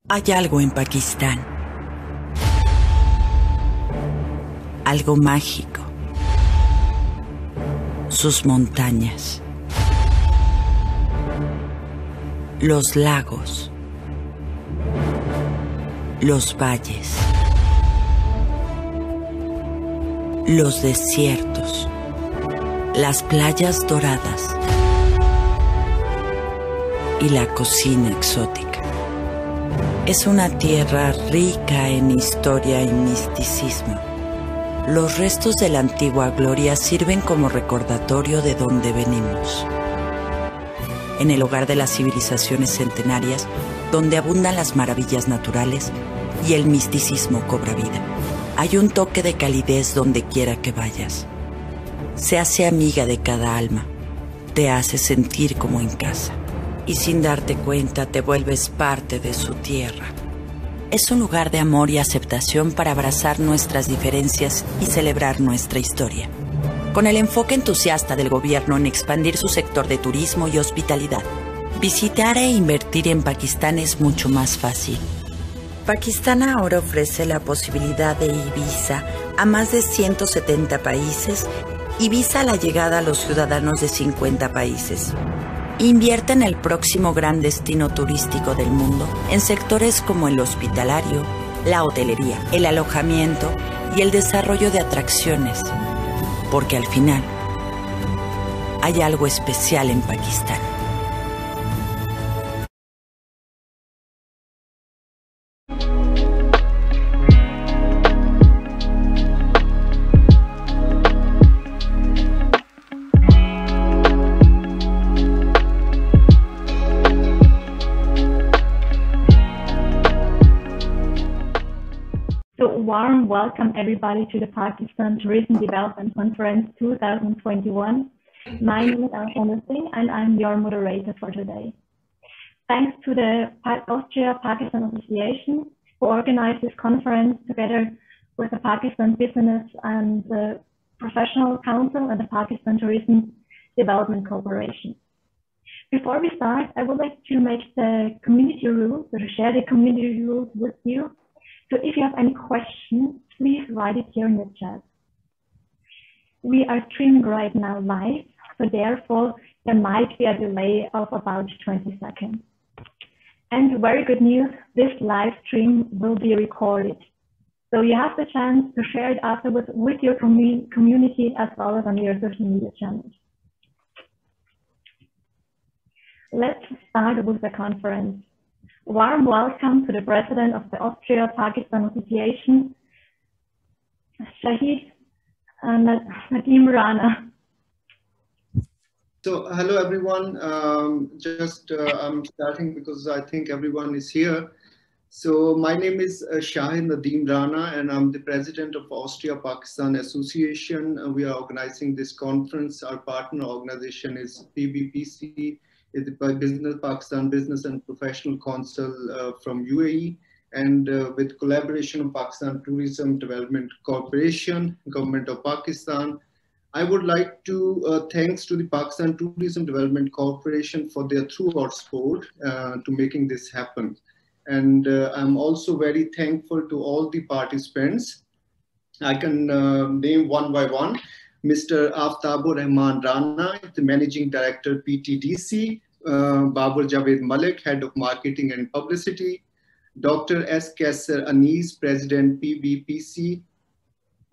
Hay algo en Pakistán, algo mágico. Sus montañas, los lagos, los valles, los desiertos, las playas doradas y la cocina exótica. Es una tierra rica en historia y misticismo. Los restos de la antigua gloria sirven como recordatorio de dónde venimos. En el hogar de las civilizaciones centenarias, donde abundan las maravillas naturales y el misticismo cobra vida, hay un toque de calidez donde quiera que vayas. Se hace amiga de cada alma, te hace sentir como en casa, y sin darte cuenta te vuelves parte de su tierra. Es un lugar de amor y aceptación para abrazar nuestras diferencias y celebrar nuestra historia. Con el enfoque entusiasta del gobierno en expandir su sector de turismo y hospitalidad, visitar e invertir en Pakistán es mucho más fácil. Pakistán ahora ofrece la posibilidad de e-visa a más de 170 países y visa a la llegada a los ciudadanos de 50 países. Invierte en el próximo gran destino turístico del mundo en sectores como el hospitalario, la hotelería, el alojamiento y el desarrollo de atracciones, porque al final hay algo especial en Pakistán. Warm welcome everybody to the Pakistan Tourism Development Conference 2021. My name is Alfonso Singh and I'm your moderator for today. Thanks to the Austria-Pakistan Association who organized this conference together with the Pakistan Business and the Professional Council and the Pakistan Tourism Development Corporation. Before we start, I would like to make the community rules, or to share the community rules with you. So if you have any questions, please write it here in the chat. We are streaming right now live, so therefore there might be a delay of about 20 seconds. And very good news, this live stream will be recorded. So you have the chance to share it afterwards with your community as well as on your social media channels. Let's start with the conference. Warm welcome to the President of the Austria-Pakistan Association, Shahid Nadeem Rana. So, hello everyone. I'm starting because I think everyone is here. So, my name is Shahid Nadeem Rana, and I'm the President of Austria-Pakistan Association. We are organizing this conference. Our partner organization is PBPC. Is the Pakistan Business and Professional Council from UAE, and with collaboration of Pakistan Tourism Development Corporation, Government of Pakistan. I would like to thanks to the Pakistan Tourism Development Corporation for their throughout support to making this happen. And I'm also very thankful to all the participants. I can name one by one. Mr. Aftabur Rahman Rana, the Managing Director, PTDC, Babur Javed Malik, Head of Marketing and Publicity, Dr. S. Kaisar Anis, President, PBPC,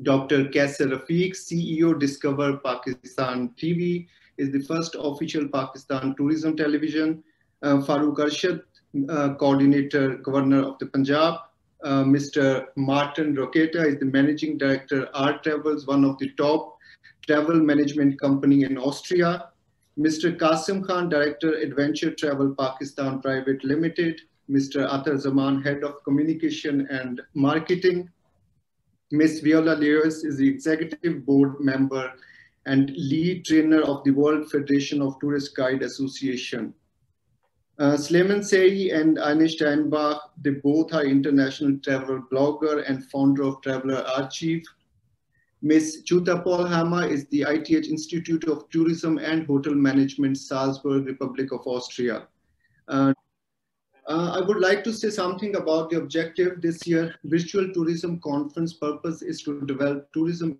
Dr. Kaisar Rafiq, CEO, Discover Pakistan TV, is the first official Pakistan tourism television, Farooq Arshad, Coordinator, Governor of the Punjab, Mr. Martin Roqueta is the Managing Director, R Travels, one of the top travel management company in Austria. Mr. Qasim Khan, Director, Adventure Travel Pakistan Private Limited. Mr. Atar Zaman, Head of Communication and Marketing. Ms. Viola Lewis is the Executive Board Member and Lead Trainer of the World Federation of Tourist Guide Association. Sleiman Sey and Anish Steinbach, they both are international travel blogger and founder of Traveler Archive. Ms. Chuta Polhammer is the ITH Institute of Tourism and Hotel Management, Salzburg, Republic of Austria. I would like to say something about the objective this year. Virtual Tourism Conference purpose is to develop tourism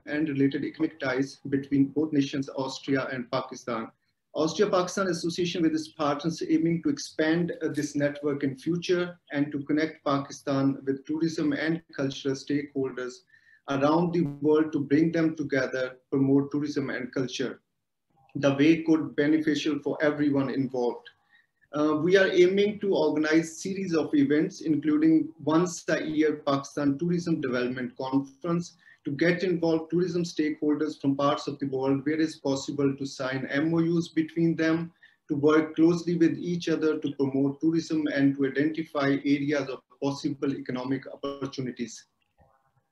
and related economic ties between both nations, Austria and Pakistan. Austria-Pakistan Association with its partners aiming to expand this network in future and to connect Pakistan with tourism and cultural stakeholders around the world to bring them together, promote tourism and culture. The way could beneficial for everyone involved. We are aiming to organize series of events, including once a year Pakistan Tourism Development Conference, to get involved tourism stakeholders from parts of the world where it's possible to sign MOUs between them, to work closely with each other to promote tourism and to identify areas of possible economic opportunities.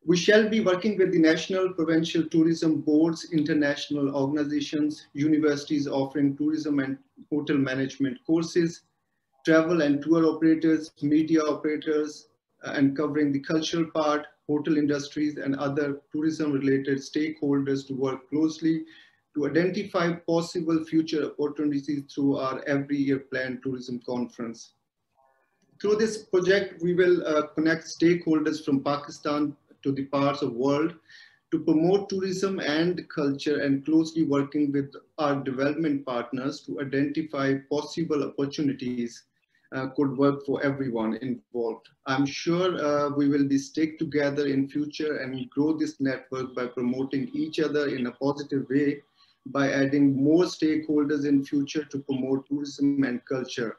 We shall be working with the national provincial tourism boards, international organizations, universities offering tourism and hotel management courses, travel and tour operators, media operators, and covering the cultural part, hotel industries, and other tourism related stakeholders to work closely to identify possible future opportunities through our every year planned tourism conference. Through this project, we will connect stakeholders from Pakistan to the parts of the world to promote tourism and culture and closely working with our development partners to identify possible opportunities could work for everyone involved. I'm sure we will be stick together in future and grow this network by promoting each other in a positive way, by adding more stakeholders in future to promote tourism and culture.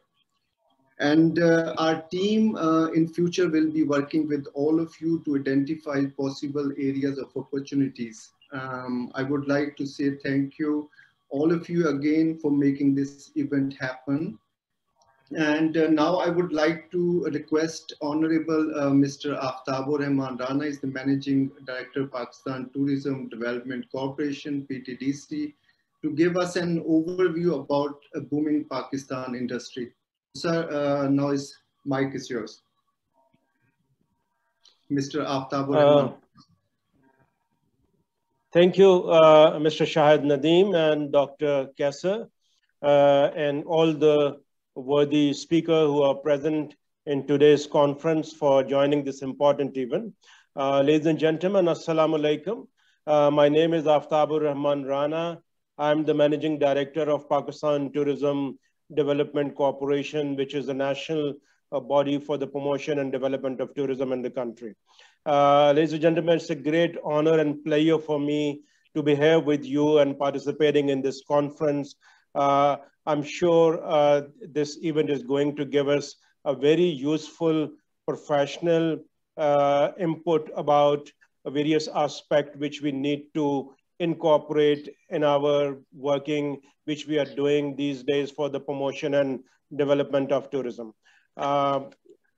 And our team in future will be working with all of you to identify possible areas of opportunities. I would like to say thank you, all of you again, for making this event happen. And now I would like to request Honorable Mr. Aftabur Rahman Rana, is the Managing Director, Pakistan Tourism Development Corporation, PTDC, to give us an overview about a booming Pakistan industry. Sir, now mic is yours. Mr. Aftabur Rahman. Thank you, Mr. Shahid Nadeem and Dr. Kesser, and all the worthy speakers who are present in today's conference for joining this important event. Ladies and gentlemen, Assalamu alaikum. My name is Aftabur Rahman Rana. I'm the Managing Director of Pakistan Tourism Development Corporation, which is the national body for the promotion and development of tourism in the country. Ladies and gentlemen, it's a great honor and pleasure for me to be here with you and participating in this conference. I'm sure this event is going to give us a very useful professional input about various aspects which we need to incorporate in our working, which we are doing these days for the promotion and development of tourism. I'm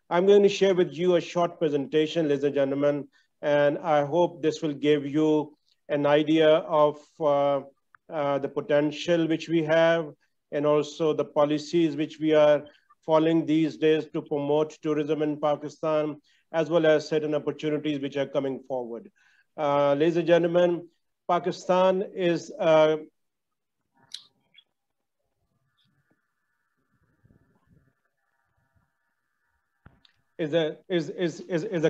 going to share with you a short presentation, ladies and gentlemen, and I hope this will give you an idea of the potential which we have and also the policies which we are following these days to promote tourism in Pakistan, as well as certain opportunities which are coming forward. Ladies and gentlemen, Pakistan is a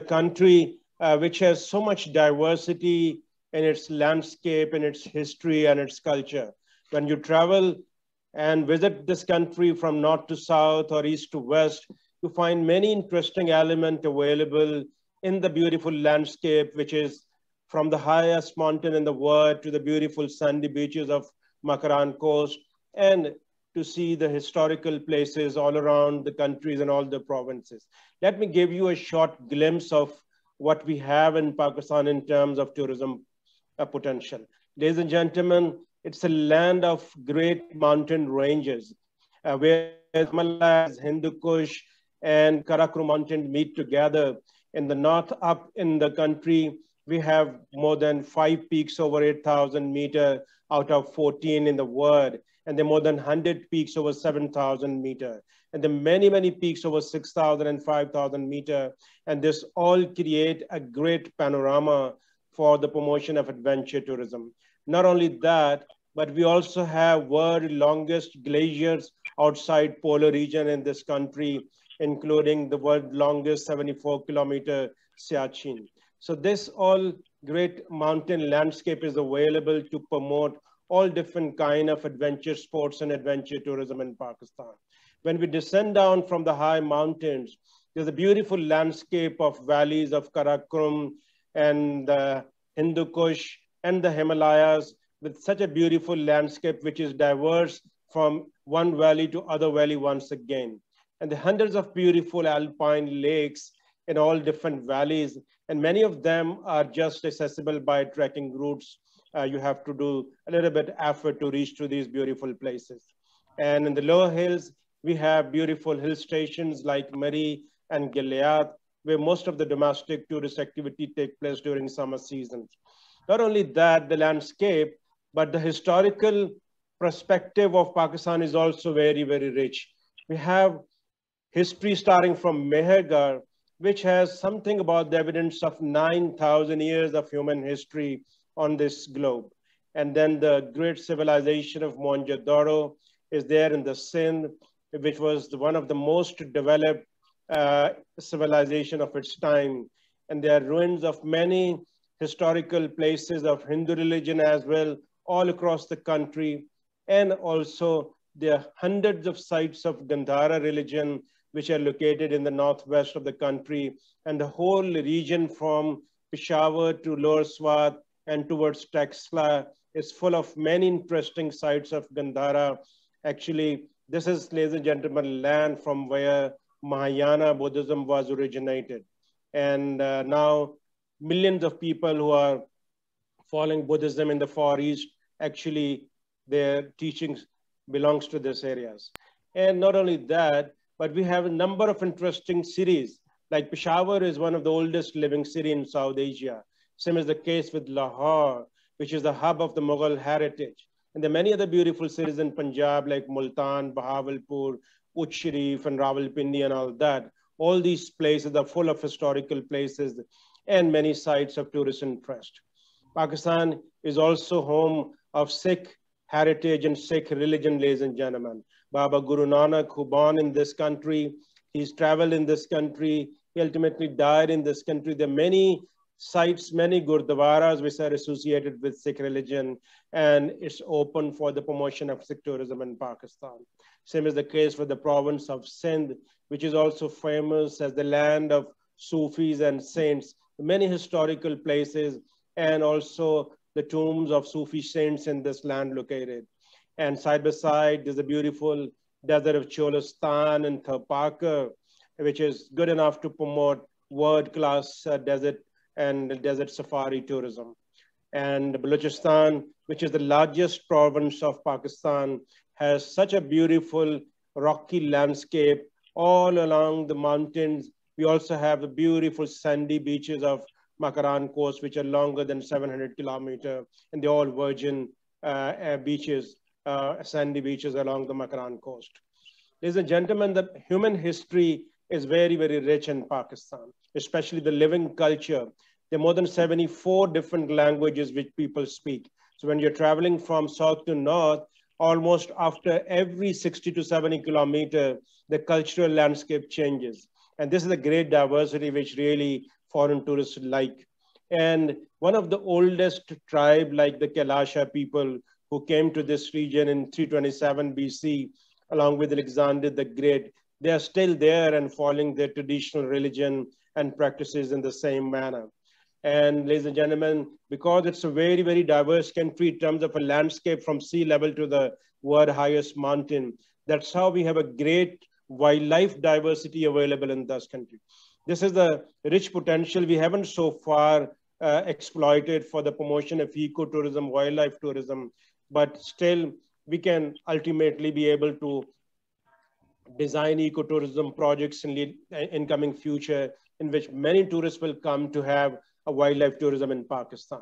country which has so much diversity in its landscape, in its history and its culture. When you travel and visit this country from north to south or east to west, you find many interesting elements available in the beautiful landscape, which is from the highest mountain in the world to the beautiful sandy beaches of Makaran Coast, and to see the historical places all around the countries and all the provinces. Let me give you a short glimpse of what we have in Pakistan in terms of tourism potential. Ladies and gentlemen, it's a land of great mountain ranges where Himalayas, Hindu Kush, and Karakoram Mountain meet together. In the north up in the country, we have more than 5 peaks over 8,000 meters out of 14 in the world. And there are more than 100 peaks over 7,000 meters. And there are many, many peaks over 6,000 and 5,000 meters. And this all create a great panorama for the promotion of adventure tourism. Not only that, but we also have world's longest glaciers outside polar region in this country, including the world's longest 74-kilometer Siachen. So this all great mountain landscape is available to promote all different kind of adventure sports and adventure tourism in Pakistan. When we descend down from the high mountains, there's a beautiful landscape of valleys of Karakoram and the Hindu Kush and the Himalayas, with such a beautiful landscape which is diverse from one valley to other valley once again. And the hundreds of beautiful alpine lakes in all different valleys, and many of them are just accessible by trekking routes. You have to do a little bit effort to reach to these beautiful places. And in the lower hills, we have beautiful hill stations like Mari and Gilead, where most of the domestic tourist activity take place during summer seasons. Not only that, the landscape, but the historical perspective of Pakistan is also very, very rich. We have history starting from Mehergarh, which has something about the evidence of 9,000 years of human history on this globe. And then the great civilization of Mohenjo-daro is there in the Sindh, which was one of the most developed civilization of its time. And there are ruins of many historical places of Hindu religion as well, all across the country. And also there are hundreds of sites of Gandhara religion, which are located in the northwest of the country. And the whole region from Peshawar to Lower Swat and towards Taxila is full of many interesting sites of Gandhara. Actually, this is, ladies and gentlemen, land from where Mahayana Buddhism was originated. And now millions of people who are following Buddhism in the Far East, actually their teachings belongs to these areas. And not only that, but we have a number of interesting cities. Like Peshawar is one of the oldest living city in South Asia. Same is the case with Lahore, which is the hub of the Mughal heritage. And there are many other beautiful cities in Punjab, like Multan, Bahawalpur, Uch Sharif, and Rawalpindi, and all that. All these places are full of historical places and many sites of tourist interest. Pakistan is also home of Sikh heritage and Sikh religion, ladies and gentlemen. Baba Guru Nanak, who born in this country, he's traveled in this country, he ultimately died in this country. There are many sites, many gurdwaras which are associated with Sikh religion, and it's open for the promotion of Sikh tourism in Pakistan. Same is the case for the province of Sindh, which is also famous as the land of Sufis and saints. Many historical places and also the tombs of Sufi saints in this land located. And side by side, there's a beautiful desert of Cholistan and Tharparkar, which is good enough to promote world-class desert and desert safari tourism. And Balochistan, which is the largest province of Pakistan, has such a beautiful rocky landscape all along the mountains. We also have the beautiful sandy beaches of Makaran coast, which are longer than 700 kilometers, and they're all virgin beaches, sandy beaches along the Makaran coast. Ladies and gentlemen, the human history is very, very rich in Pakistan, especially the living culture. There are more than 74 different languages which people speak. So when you're traveling from south to north, almost after every 60 to 70 kilometers, the cultural landscape changes. And this is a great diversity which really foreign tourists like. And one of the oldest tribe, like the Kailasha people who came to this region in 327 BC, along with Alexander the Great, they are still there and following their traditional religion and practices in the same manner. And ladies and gentlemen, because it's a very, very diverse country in terms of a landscape from sea level to the world highest mountain, that's how we have a great wildlife diversity available in this country. This is the rich potential we haven't so far exploited for the promotion of ecotourism, wildlife tourism, but still we can ultimately be able to design ecotourism projects in the incoming future in which many tourists will come to have a wildlife tourism in Pakistan.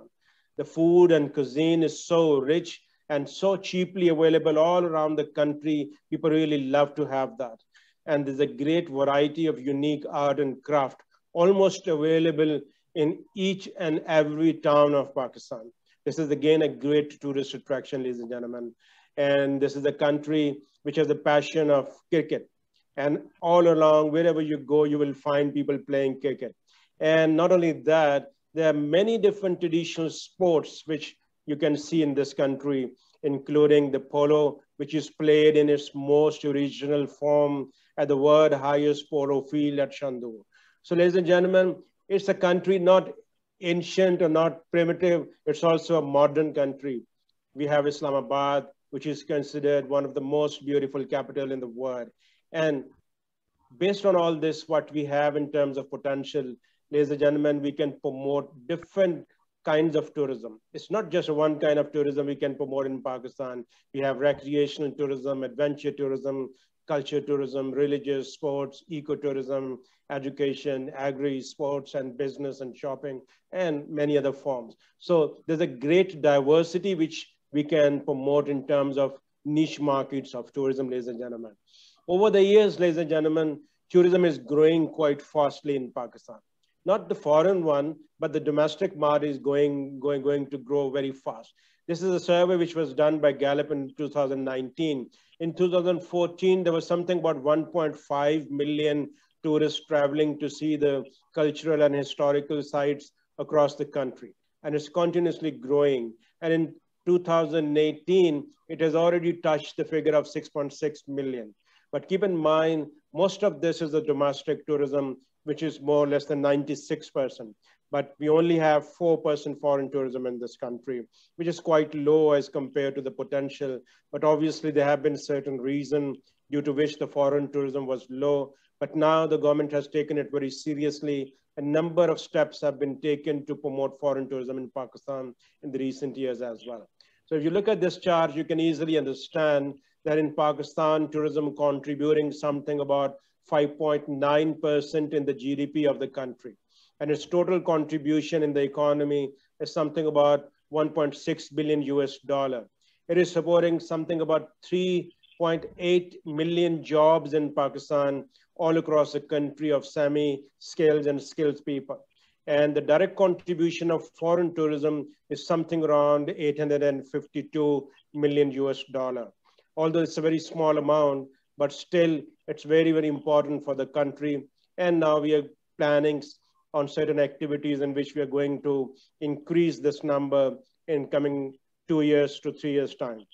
The food and cuisine is so rich and so cheaply available all around the country. People really love to have that. And there's a great variety of unique art and craft almost available in each and every town of Pakistan. This is again a great tourist attraction, ladies and gentlemen. And this is a country which has a passion of cricket. And all along, wherever you go, you will find people playing cricket. And not only that, there are many different traditional sports which you can see in this country, including the polo, which is played in its most original form at the world highest polo field at Chandur. So ladies and gentlemen, it's a country not ancient or not primitive, it's also a modern country. We have Islamabad, which is considered one of the most beautiful capital in the world. And based on all this, what we have in terms of potential, ladies and gentlemen, we can promote different kinds of tourism. It's not just one kind of tourism we can promote in Pakistan. We have recreational tourism, adventure tourism, culture tourism, religious, sports, ecotourism, education, agri, sports, and business and shopping, and many other forms. So there's a great diversity which we can promote in terms of niche markets of tourism, ladies and gentlemen. Over the years, ladies and gentlemen, tourism is growing quite fastly in Pakistan. Not the foreign one, but the domestic market is going to grow very fast. This is a survey which was done by Gallup in 2019. In 2014, there was something about 1.5 million tourists traveling to see the cultural and historical sites across the country. And it's continuously growing. And in 2018, it has already touched the figure of 6.6 million. But keep in mind, most of this is the domestic tourism, which is more or less than 96%. But we only have 4% foreign tourism in this country, which is quite low as compared to the potential. But obviously, there have been certain reasons due to which the foreign tourism was low. But now the government has taken it very seriously. A number of steps have been taken to promote foreign tourism in Pakistan in the recent years as well. So if you look at this chart, you can easily understand that in Pakistan, tourism contributing something about 5.9% in the GDP of the country. And its total contribution in the economy is something about 1.6 billion US dollar. It is supporting something about 3.8 million jobs in Pakistan, all across the country of semi-skilled and skilled people. And the direct contribution of foreign tourism is something around 852 million US dollar. Although it's a very small amount, but still it's very, very important for the country. And now we are planning on certain activities in which we are going to increase this number in coming 2 years to 3 years time.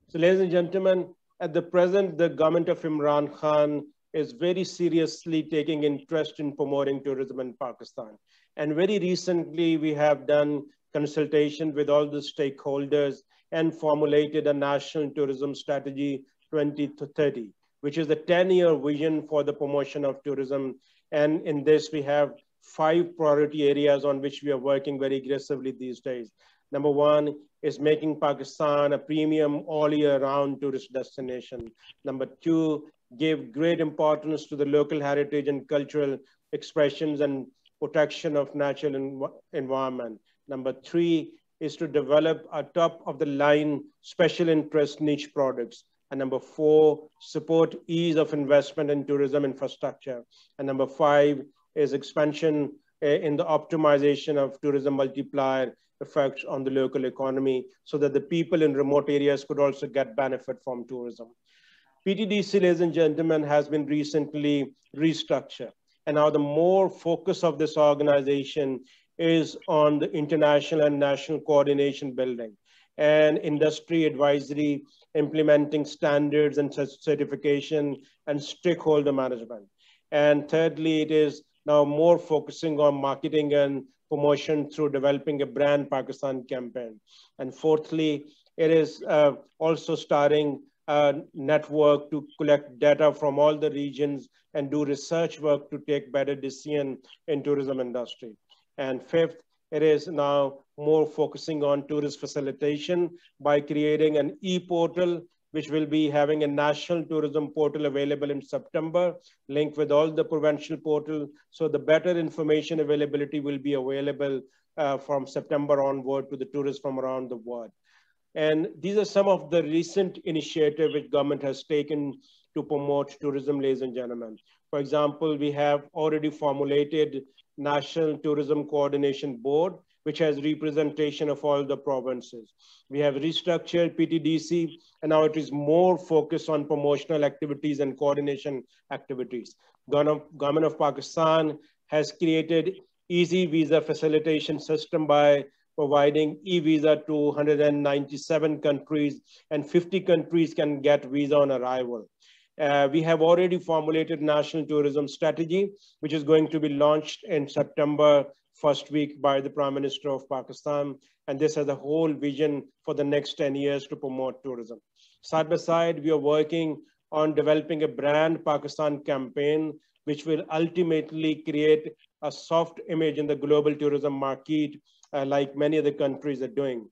So ladies and gentlemen, at the present, the government of Imran Khan is very seriously taking interest in promoting tourism in Pakistan. And very recently, we have done consultation with all the stakeholders and formulated a national tourism strategy 2030, which is the 10-year vision for the promotion of tourism. And in this, we have 5 priority areas on which we are working very aggressively these days. Number 1 is making Pakistan a premium all year round tourist destination. Number 2, give great importance to the local heritage and cultural expressions and protection of natural environment. Number 3 is to develop a top of the line special interest niche products. And number 4, support ease of investment in tourism infrastructure. And number 5 is expansion in the optimization of tourism multiplier effects on the local economy so that the people in remote areas could also get benefit from tourism. PTDC, ladies and gentlemen, has been recently restructured. And now the more focus of this organization is on the international and national coordination building and industry advisory, implementing standards and certification and stakeholder management. And thirdly, it is now more focusing on marketing and promotion through developing a brand Pakistan campaign. And fourthly, it is also starting a network to collect data from all the regions and do research work to take better decision in tourism industry. And fifth, it is now more focusing on tourist facilitation by creating an e-portal, which will be having a national tourism portal available in September, linked with all the provincial portal. So the better information availability will be available from September onward to the tourists from around the world. And these are some of the recent initiatives which government has taken to promote tourism, ladies and gentlemen. For example, we have already formulated National Tourism Coordination Board, which has representation of all the provinces. We have restructured PTDC, and now it is more focused on promotional activities and coordination activities. Government of Pakistan has created easy visa facilitation system by providing e-visa to 197 countries, and 50 countries can get visa on arrival. We have already formulated national tourism strategy, which is going to be launched in September first week by the Prime Minister of Pakistan. And this has a whole vision for the next 10 years to promote tourism. Side by side, we are working on developing a brand Pakistan campaign, which will ultimately create a soft image in the global tourism market, like many other countries are doing.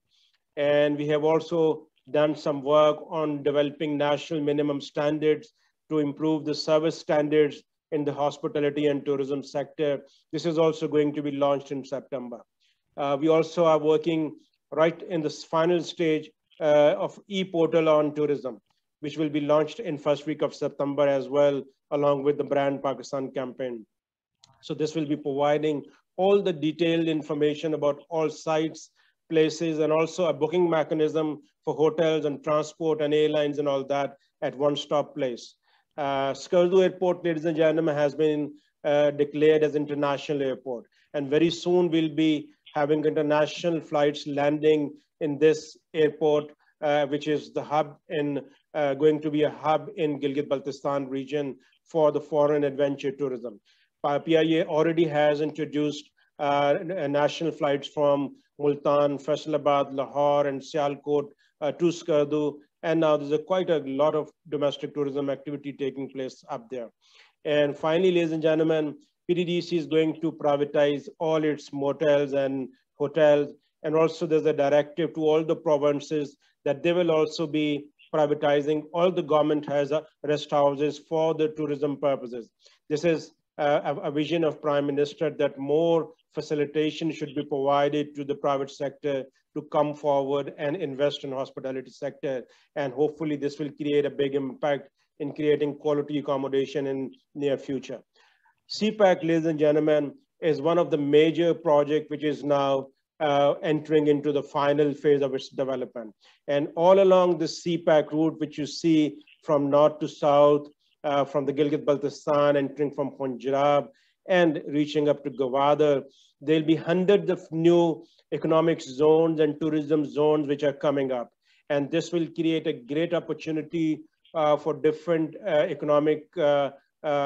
And we have also done some work on developing national minimum standards to improve the service standards in the hospitality and tourism sector. This is also going to be launched in September. We also are working right in the final stage of e-portal on tourism, which will be launched in first week of September as well, along with the brand Pakistan campaign. So this will be providing all the detailed information about all sites, places, and also a booking mechanism for hotels and transport and airlines and all that at one-stop place. Skardu Airport, ladies and gentlemen, has been declared as international airport. And very soon we'll be having international flights landing in this airport, which is the hub in, going to be a hub in Gilgit-Baltistan region for the foreign adventure tourism. PIA already has introduced national flights from Multan, Faisalabad, Lahore, and Sialkot to Skardu. And now there's quite a lot of domestic tourism activity taking place up there. And finally, ladies and gentlemen, PTDC is going to privatize all its motels and hotels. And also there's a directive to all the provinces that they will also be privatizing all the government has rest houses for the tourism purposes. This is a vision of Prime Minister that more facilitation should be provided to the private sector to come forward and invest in hospitality sector. And hopefully this will create a big impact in creating quality accommodation in near future. CPAC, ladies and gentlemen, is one of the major projects which is now entering into the final phase of its development. And all along the CPAC route, which you see from north to south, from the Gilgit-Baltistan, entering from Punjab and reaching up to Govt, there'll be hundreds of new economic zones and tourism zones which are coming up. And this will create a great opportunity for different economic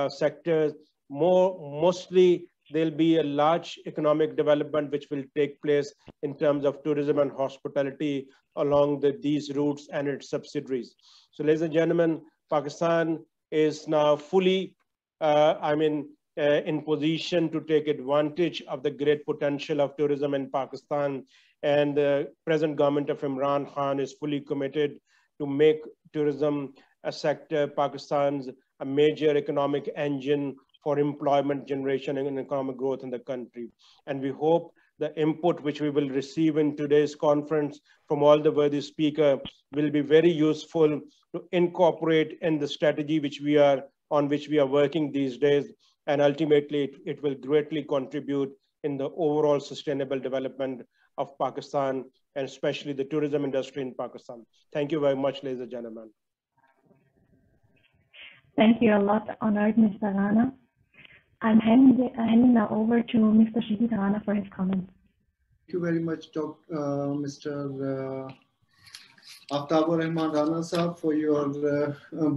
sectors. Mostly, there'll be a large economic development which will take place in terms of tourism and hospitality along these routes and its subsidiaries. So ladies and gentlemen, Pakistan is now fully, in position to take advantage of the great potential of tourism in Pakistan. And the present government of Imran Khan is fully committed to make tourism a sector, Pakistan's a major economic engine for employment generation and economic growth in the country. And we hope the input which we will receive in today's conference from all the worthy speakers will be very useful to incorporate in the strategy which we are working these days. And ultimately, it will greatly contribute in the overall sustainable development of Pakistan, and especially the tourism industry in Pakistan. Thank you very much, ladies and gentlemen. Thank you a lot, honored Mr. Rana. I'm handing now over to Mr. Shahid Rana for his comments. Thank you very much, Mr. Aftabur Rahman Rana Sahab, for your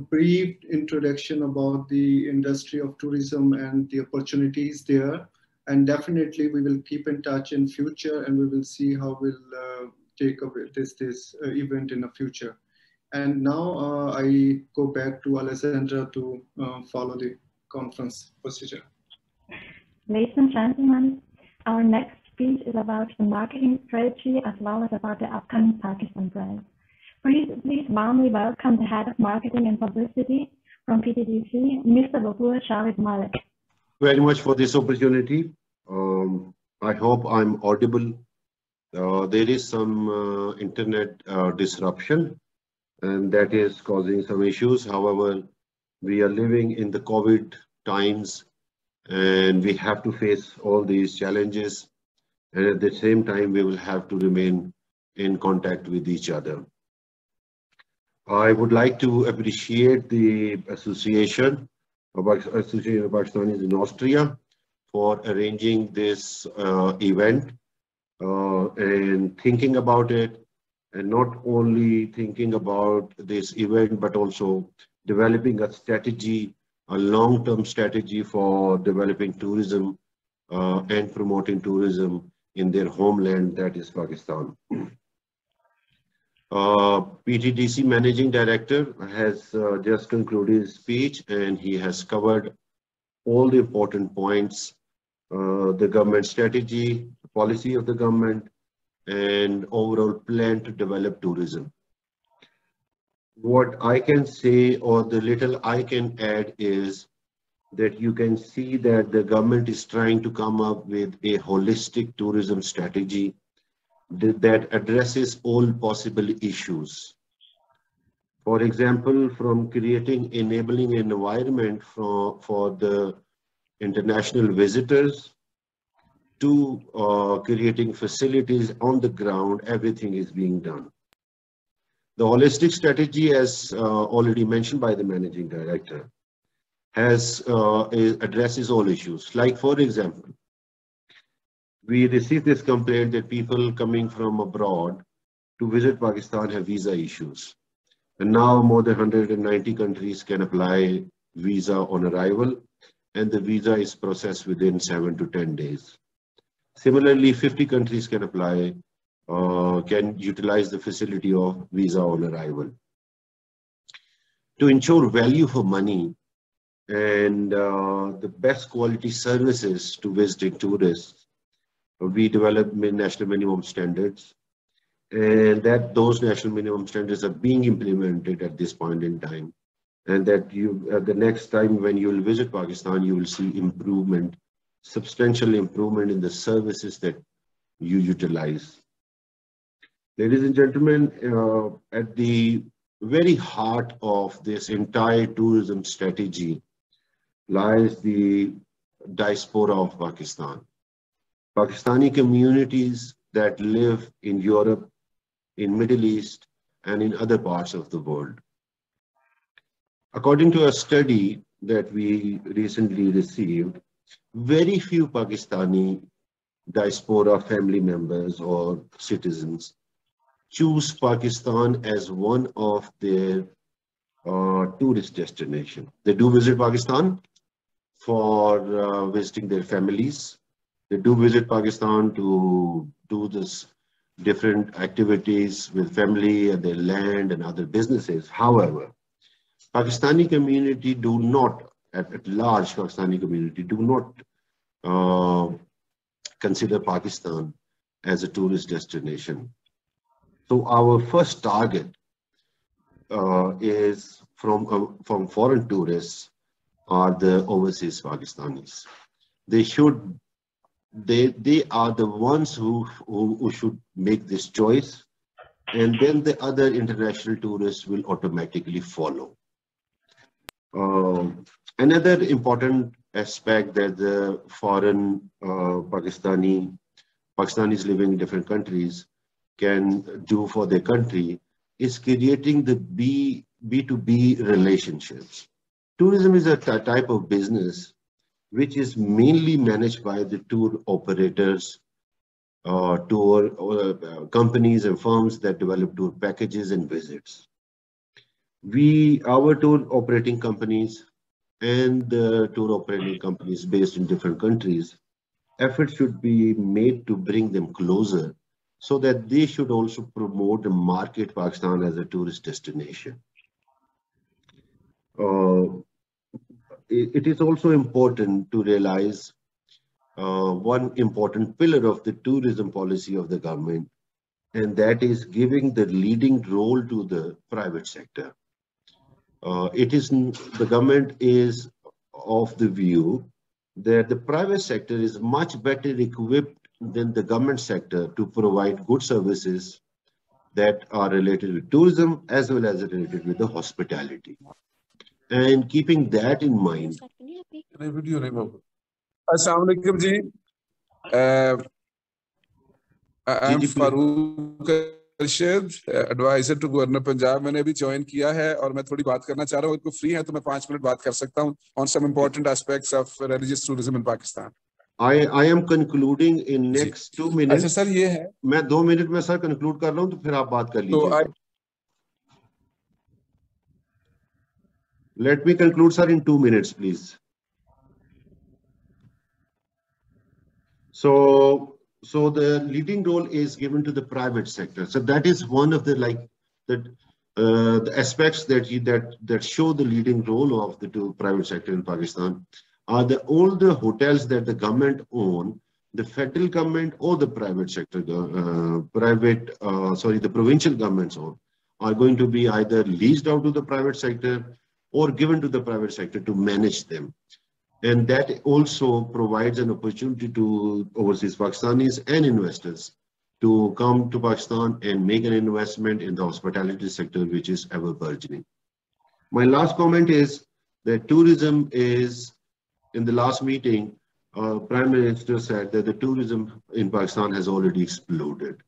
brief introduction about the industry of tourism and the opportunities there. And definitely we will keep in touch in future, and we will see how we'll take up this event in the future. And now I go back to Alessandra to follow the conference procedure. Ladies and gentlemen, our next speech is about the marketing strategy as well as about the upcoming Pakistan brand. Please warmly welcome the Head of Marketing and Publicity from PTDC, Mr. Vapur Shahid Malik. Very much for this opportunity. I hope I'm audible. There is some internet disruption, and that is causing some issues. However, we are living in the COVID times, and we have to face all these challenges. And at the same time, we will have to remain in contact with each other. I would like to appreciate the Association of Pakistanis in Austria for arranging this event and thinking about it, and not only thinking about this event, but also developing a strategy, a long-term strategy for developing tourism and promoting tourism in their homeland, that is Pakistan. PTDC Managing Director has just concluded his speech, and he has covered all the important points, the government strategy, the policy of the government, and overall plan to develop tourism. What I can say, or the little I can add, is that you can see that the government is trying to come up with a holistic tourism strategy that addresses all possible issues. For example, from creating enabling environment for the international visitors to creating facilities on the ground, everything is being done. The holistic strategy, as already mentioned by the Managing Director, addresses all issues. Like, for example, we received this complaint that people coming from abroad to visit Pakistan have visa issues. And now more than 190 countries can apply visa on arrival, and the visa is processed within 7 to 10 days. Similarly, 50 countries can apply, can utilize the facility of visa on arrival. To ensure value for money and the best quality services to visiting tourists, we developed national minimum standards, and that those national minimum standards are being implemented at this point in time. And that the next time when you will visit Pakistan, you will see improvement, substantial improvement in the services that you utilize. Ladies and gentlemen, at the very heart of this entire tourism strategy lies the diaspora of Pakistan. Pakistani communities that live in Europe, in Middle East, and in other parts of the world. According to a study that we recently received, very few Pakistani diaspora family members or citizens choose Pakistan as one of their tourist destinations. They do visit Pakistan for visiting their families. They do visit Pakistan to do this different activities with family and their land and other businesses. However, Pakistani community do not, at large Pakistani community do not consider Pakistan as a tourist destination. So our first target is from foreign tourists are the overseas Pakistanis. They are the ones who should make this choice, and then the other international tourists will automatically follow. Another important aspect that the foreign Pakistanis living in different countries can do for their country is creating the B2B relationships. Tourism is a type of business which is mainly managed by the tour operators, companies and firms that develop tour packages and visits. Our tour operating companies and the tour operating companies based in different countries, efforts should be made to bring them closer so that they should also promote and market Pakistan as a tourist destination. It is also important to realize one important pillar of the tourism policy of the government, and that is giving the leading role to the private sector. The government is of the view that the private sector is much better equipped than the government sector to provide good services that are related with tourism as well as related with the hospitality. And keeping that in mind, Assalamu alaikum ji. I am Farooq Arshid, advisor to Governor Punjab. मैंने अभी join किया है और मैं थोड़ी बात करना चाह रहा हूँ. इनको free है तो मैं 5 मिनट बात कर सकता हूँ on some important aspects of religious tourism in Pakistan. I am concluding in next 2 minutes. अच्छा सर ये है. मैं 2 मिनट में सर conclude कर रहा हूँ तो फिर आप बात कर लीजिए. Let me conclude, sir, in 2 minutes, please. So the leading role is given to the private sector. So that is one of the the aspects that show the leading role of the private sector in Pakistan are all the hotels that the government own, the federal government or the private sector, the provincial governments own, are going to be either leased out to the private sector or given to the private sector to manage them. And that also provides an opportunity to overseas Pakistanis and investors to come to Pakistan and make an investment in the hospitality sector, which is ever burgeoning. My last comment is that tourism is, in the last meeting, Prime Minister said that the tourism in Pakistan has already exploded.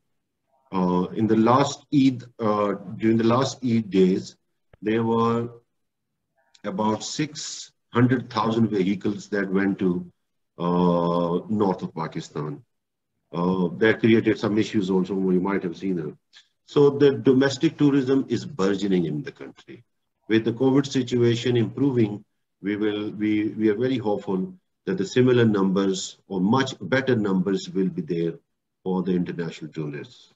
In the last Eid, during the last Eid days, there were about 600,000 vehicles that went to north of Pakistan. That created some issues also, you might have seen it. So the domestic tourism is burgeoning in the country. With the COVID situation improving, we are very hopeful that the similar numbers or much better numbers will be there for the international tourists.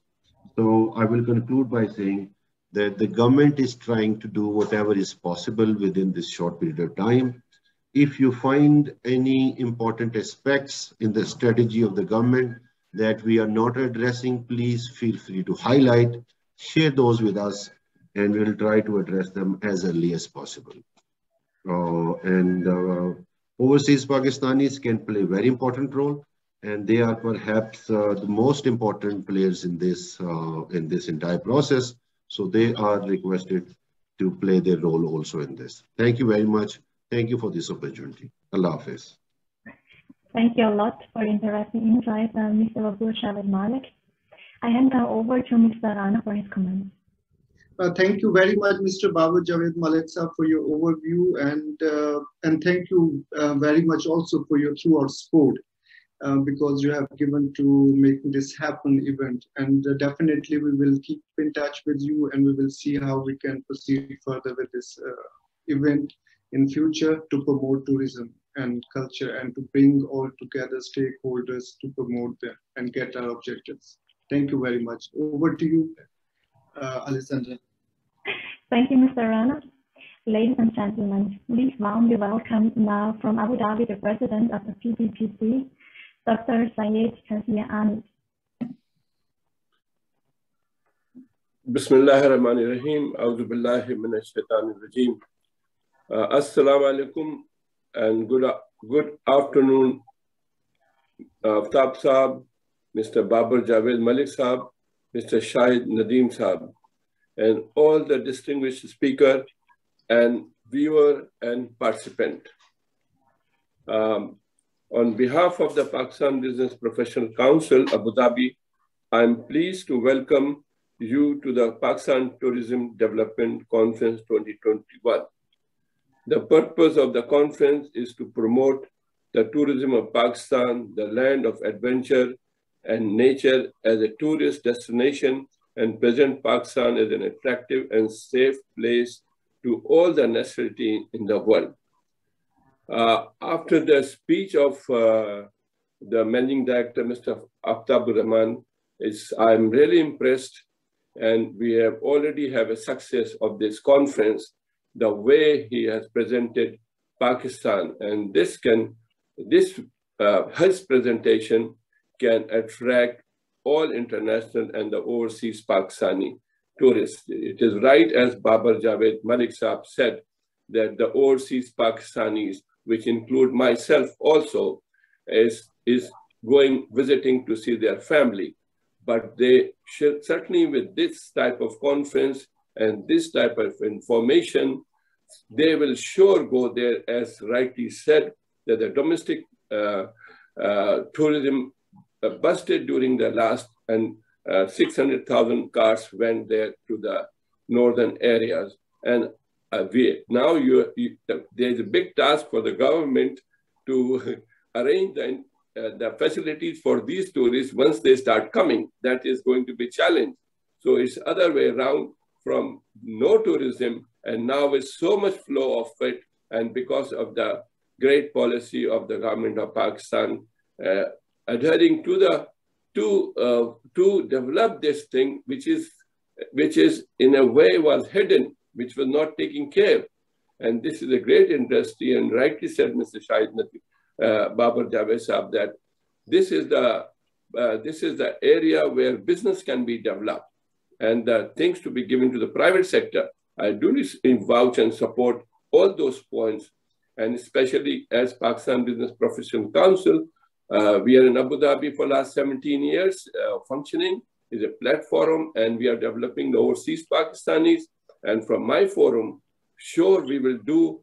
So I will conclude by saying that the government is trying to do whatever is possible within this short period of time. If you find any important aspects in the strategy of the government that we are not addressing, please feel free to highlight, share those with us, and we'll try to address them as early as possible. Overseas Pakistanis can play a very important role, and they are perhaps the most important players in this entire process. So they are requested to play their role also in this. Thank you very much. Thank you for this opportunity. Allah Hafiz. Thank you a lot for interesting insights, Mr. Abdul Shahid Malik. I hand now over to Mr. Rana for his comments. Thank you very much, Mr. Babar Javed Malik sir, for your overview, and thank you very much also for your throughout support. Because you have given to making this happen event, and definitely we will keep in touch with you, and we will see how we can proceed further with this event in future to promote tourism and culture and to bring all together stakeholders to promote them and get our objectives. Thank you very much. Over to you, Alessandra. Thank you, Mr. Rana. Ladies and gentlemen, please warmly welcome now from Abu Dhabi the President of the PTDC, Dr. Syed Kazia Ahmed. Bismillahirrahmanirrahim. A'udhu billahi minash shaitanir rajim. Assalamu alaikum and good afternoon, Aftab Saab, Mr. Babar Javed Malik Saab, Mr. Shahid Nadeem Saab, and all the distinguished speaker and viewer and participant. On behalf of the Pakistan Business Professional Council, Abu Dhabi, I am pleased to welcome you to the Pakistan Tourism Development Conference 2021. The purpose of the conference is to promote the tourism of Pakistan, the land of adventure and nature, as a tourist destination, and present Pakistan as an attractive and safe place to all the nationality in the world. After the speech of the Managing Director, Mr. Aftab Rahman, I'm really impressed, and we already have a success of this conference, the way he has presented Pakistan, and his presentation can attract all international and the overseas Pakistani tourists. It is right, as Babar Javed Malik Saab said, that the overseas Pakistanis, which include myself also, is visiting to see their family. But they should certainly, with this type of conference and this type of information, they will sure go there, as rightly said, that the domestic tourism busted during the last and 600,000 cars went there to the northern areas. And there's a big task for the government to arrange the facilities for these tourists once they start coming. That is going to be a challenge. So it's other way around, from no tourism, and now with so much flow of it, and because of the great policy of the government of Pakistan, adhering to to develop this thing, which is in a way was hidden, which was not taken care. And this is a great industry, and rightly said Mr. Shahid Babar Javed Saab, that this is the area where business can be developed and things to be given to the private sector. I do vouch and support all those points, and especially as Pakistan Business Professional Council, we are in Abu Dhabi for the last 17 years, functioning is a platform, and we are developing the overseas Pakistanis. And from my forum, sure, we will do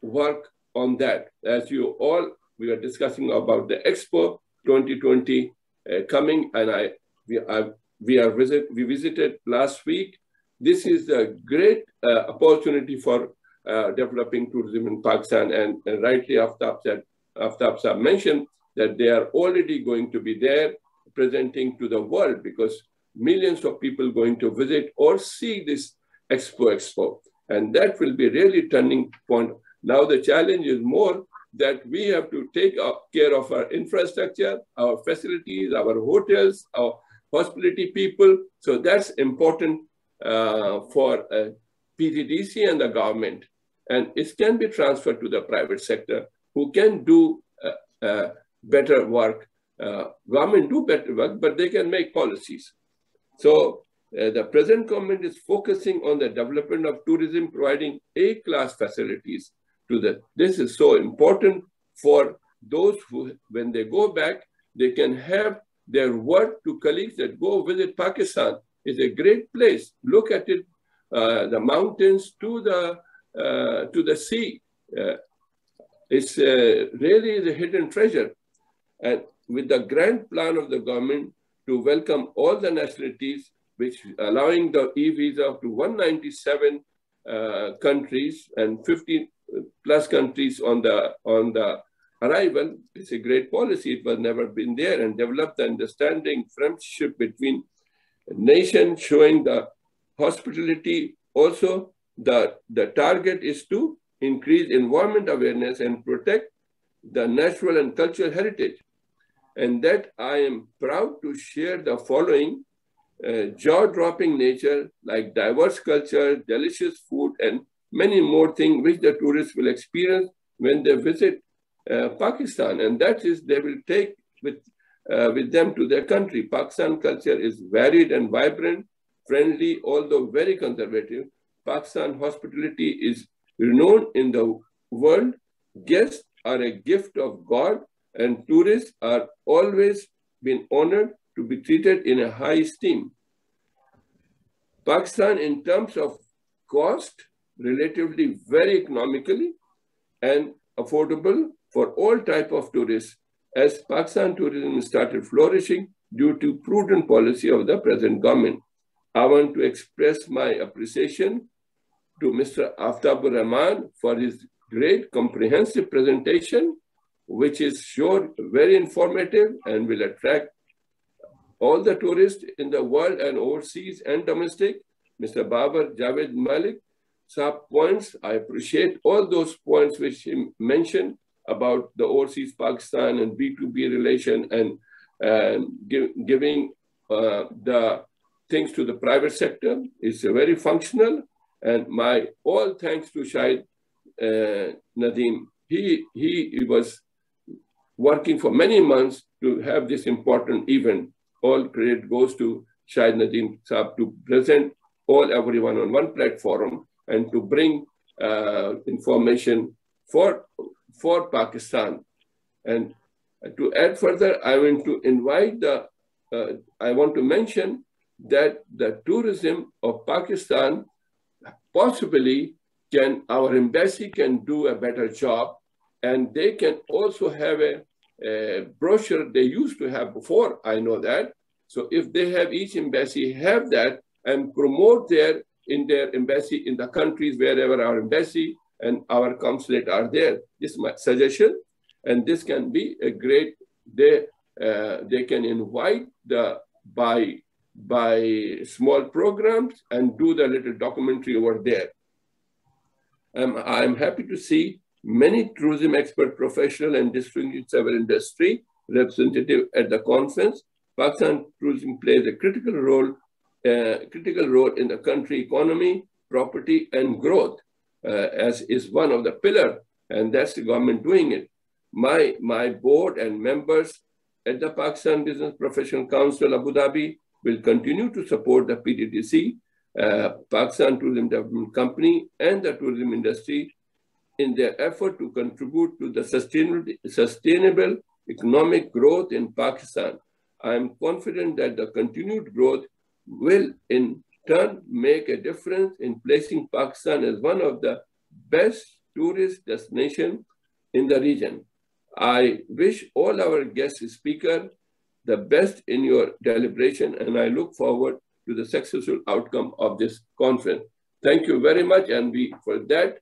work on that. As we are discussing about the Expo 2020 coming, and we visited last week. This is a great opportunity for developing tourism in Pakistan, and rightly Aftab Saab mentioned that they are already going to be there presenting to the world, because millions of people going to visit or see this Expo. And that will be really turning point. Now the challenge is more that we have to take care of our infrastructure, our facilities, our hotels, our hospitality people. So that's important for PTDC and the government. And it can be transferred to the private sector, who can do better work. Government do better work, but they can make policies. So the present government is focusing on the development of tourism, providing A-class facilities to the. This is so important for those who, when they go back, they can have their word to colleagues that go visit Pakistan. It's a great place. Look at it, the mountains to the sea. It's really the hidden treasure. And with the grand plan of the government to welcome all the nationalities, which allowing the e-visa to 197 countries and 50 plus countries on the arrival, it's a great policy. It was never been there, and develop the understanding, friendship between nations, showing the hospitality. Also, the target is to increase environment awareness and protect the natural and cultural heritage. And that I am proud to share the following jaw-dropping nature, like diverse culture, delicious food, and many more things which the tourists will experience when they visit Pakistan. And that is, they will take with them to their country. Pakistan culture is varied and vibrant, friendly, although very conservative. Pakistan hospitality is renowned in the world. Guests are a gift of God, and tourists are always been honored to be treated in a high esteem. Pakistan, in terms of cost, relatively very economically and affordable for all type of tourists, as Pakistan tourism started flourishing due to prudent policy of the present government. I want to express my appreciation to Mr. Aftabur Rahman for his great comprehensive presentation, which is sure very informative and will attract all the tourists in the world and overseas and domestic. Mr. Babar Javed Malik Saab points, I appreciate all those points which he mentioned about the overseas Pakistan and B2B relation and giving the things to the private sector. It's very functional, and my all thanks to Shahid Nadeem. He was working for many months to have this important event. All credit goes to Shahid Nadeem Saab to present everyone on one platform and to bring information for Pakistan. And to add further, I want to invite I want to mention that the tourism of Pakistan possibly our embassy can do a better job, and they can also have a brochure they used to have before, I know that, So if they have, each embassy have that and promote in their embassy in the countries wherever our embassy and our consulate are there. This is my suggestion, and this can be a great. They can invite by small programs and do the little documentary over there. I'm happy to see many tourism expert professional and distinguished civil industry representative at the conference. Pakistan tourism plays a critical role in the country economy, property, and growth, as is one of the pillars, and that's the government doing it. My board and members at the Pakistan Business Professional Council Abu Dhabi will continue to support the PTDC, Pakistan Tourism Development Company, and the tourism industry in their effort to contribute to the sustainable economic growth in Pakistan. I am confident that the continued growth will in turn make a difference in placing Pakistan as one of the best tourist destinations in the region. I wish all our guest speakers the best in your deliberation, and I look forward to the successful outcome of this conference. Thank you very much, and for that,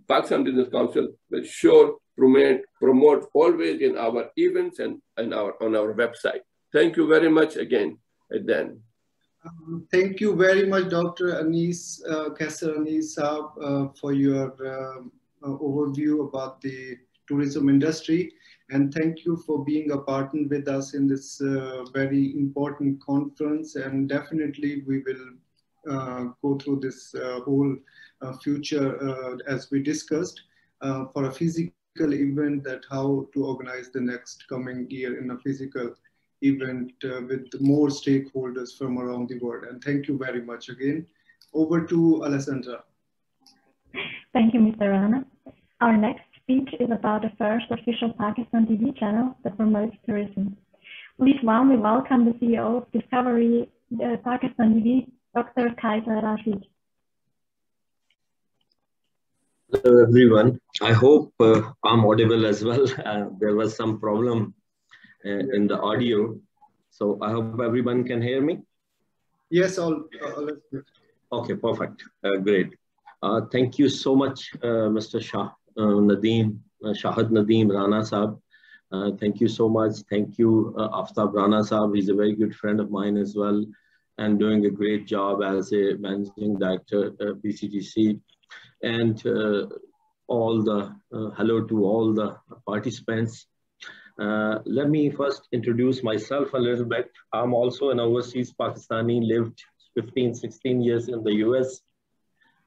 Pakistan Business Council will sure promote always in our events and on our website. Thank you very much again, Dan. Thank you very much, Dr. Anis, Kaisar Anis Saab, for your overview about the tourism industry. And thank you for being a partner with us in this very important conference. And definitely we will go through this whole future as we discussed for a physical event, that how to organize the next coming year in a physical event with more stakeholders from around the world. And thank you very much again. Over to Alessandra. Thank you, Mr. Rana. Our next speech is about the first official Pakistan TV channel that promotes tourism. Please warmly welcome the CEO of Discovery Pakistan TV, Dr. Kaisar Rashid. Hello everyone. I hope I'm audible as well. There was some problem in the audio, so I hope everyone can hear me. Yes, all okay, perfect. Great. Thank you so much, Mr. Shahid Nadeem Rana Saab. Thank you so much. Thank you, Aftab Rana Saab. He's a very good friend of mine as well, and doing a great job as a managing director PTDC. And hello to all the participants. Let me first introduce myself a little bit. I'm also an overseas Pakistani, lived 15, 16 years in the US,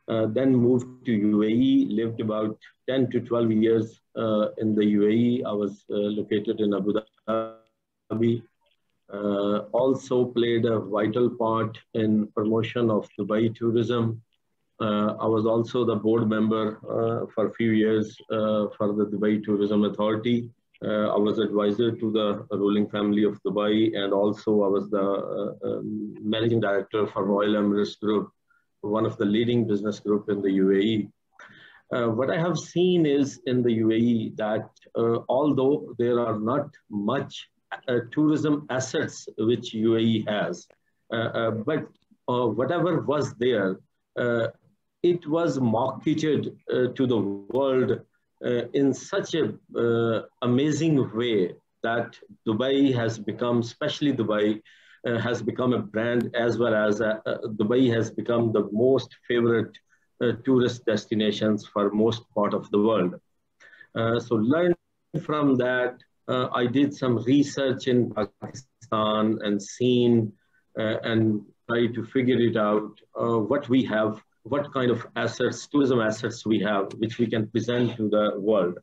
then moved to UAE, lived about 10 to 12 years in the UAE. I was located in Abu Dhabi. Also played a vital part in promotion of Dubai tourism. I was also the board member for a few years for the Dubai Tourism Authority. I was advisor to the ruling family of Dubai, and also I was the managing director for Royal Emirates Group, one of the leading business group in the UAE. What I have seen is in the UAE that although there are not much tourism assets which UAE has, but whatever was there, it was marketed to the world in such a amazing way that Dubai has become, especially Dubai, has become a brand, as well as Dubai has become the most favorite tourist destinations for most part of the world. So learn from that. I did some research in Pakistan and seen and try to figure it out what we have, what kind of assets, tourism assets we have, which we can present to the world.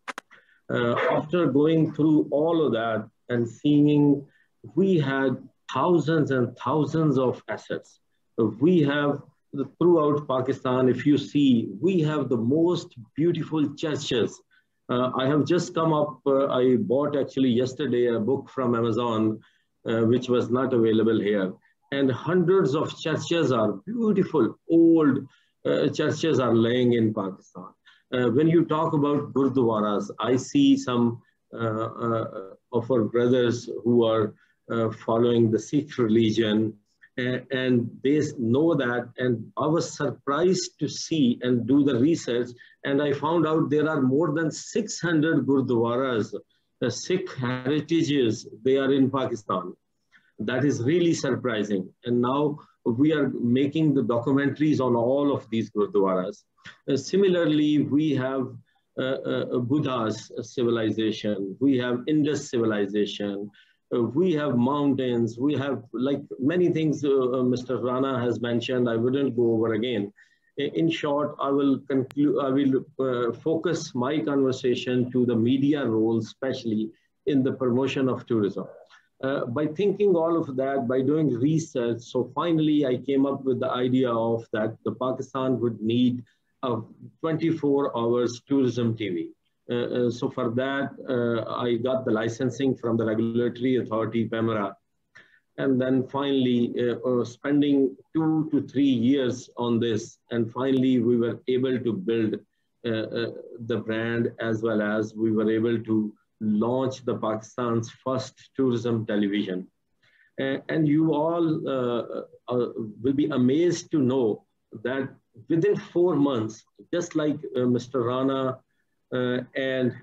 After going through all of that and seeing, we had thousands and thousands of assets. We have throughout Pakistan, if you see, we have the most beautiful churches. I have just come up, I bought actually yesterday a book from Amazon, which was not available here. And hundreds of churches are beautiful, old churches are laying in Pakistan. When you talk about Gurdwaras, I see some of our brothers who are following the Sikh religion, and they know that. And I was surprised to see and do the research, and I found out there are more than 600 gurdwaras, Sikh heritages, they are in Pakistan. That is really surprising. And now we are making the documentaries on all of these gurdwaras. Similarly, we have Buddha's civilization, we have Indus civilization, we have mountains, we have like many things Mr. Rana has mentioned. I wouldn't go over again. In short, I will conclude, I will focus my conversation to the media role, especially in the promotion of tourism. By thinking all of that, by doing research, so finally I came up with the idea of that the Pakistan would need a 24 hours tourism TV. So for that, I got the licensing from the regulatory authority, PEMRA. And then finally, spending 2 to 3 years on this, and finally we were able to build the brand, as well as we were able to launch the Pakistan's first tourism television. And you all will be amazed to know that within 4 months, just like Mr. Rana and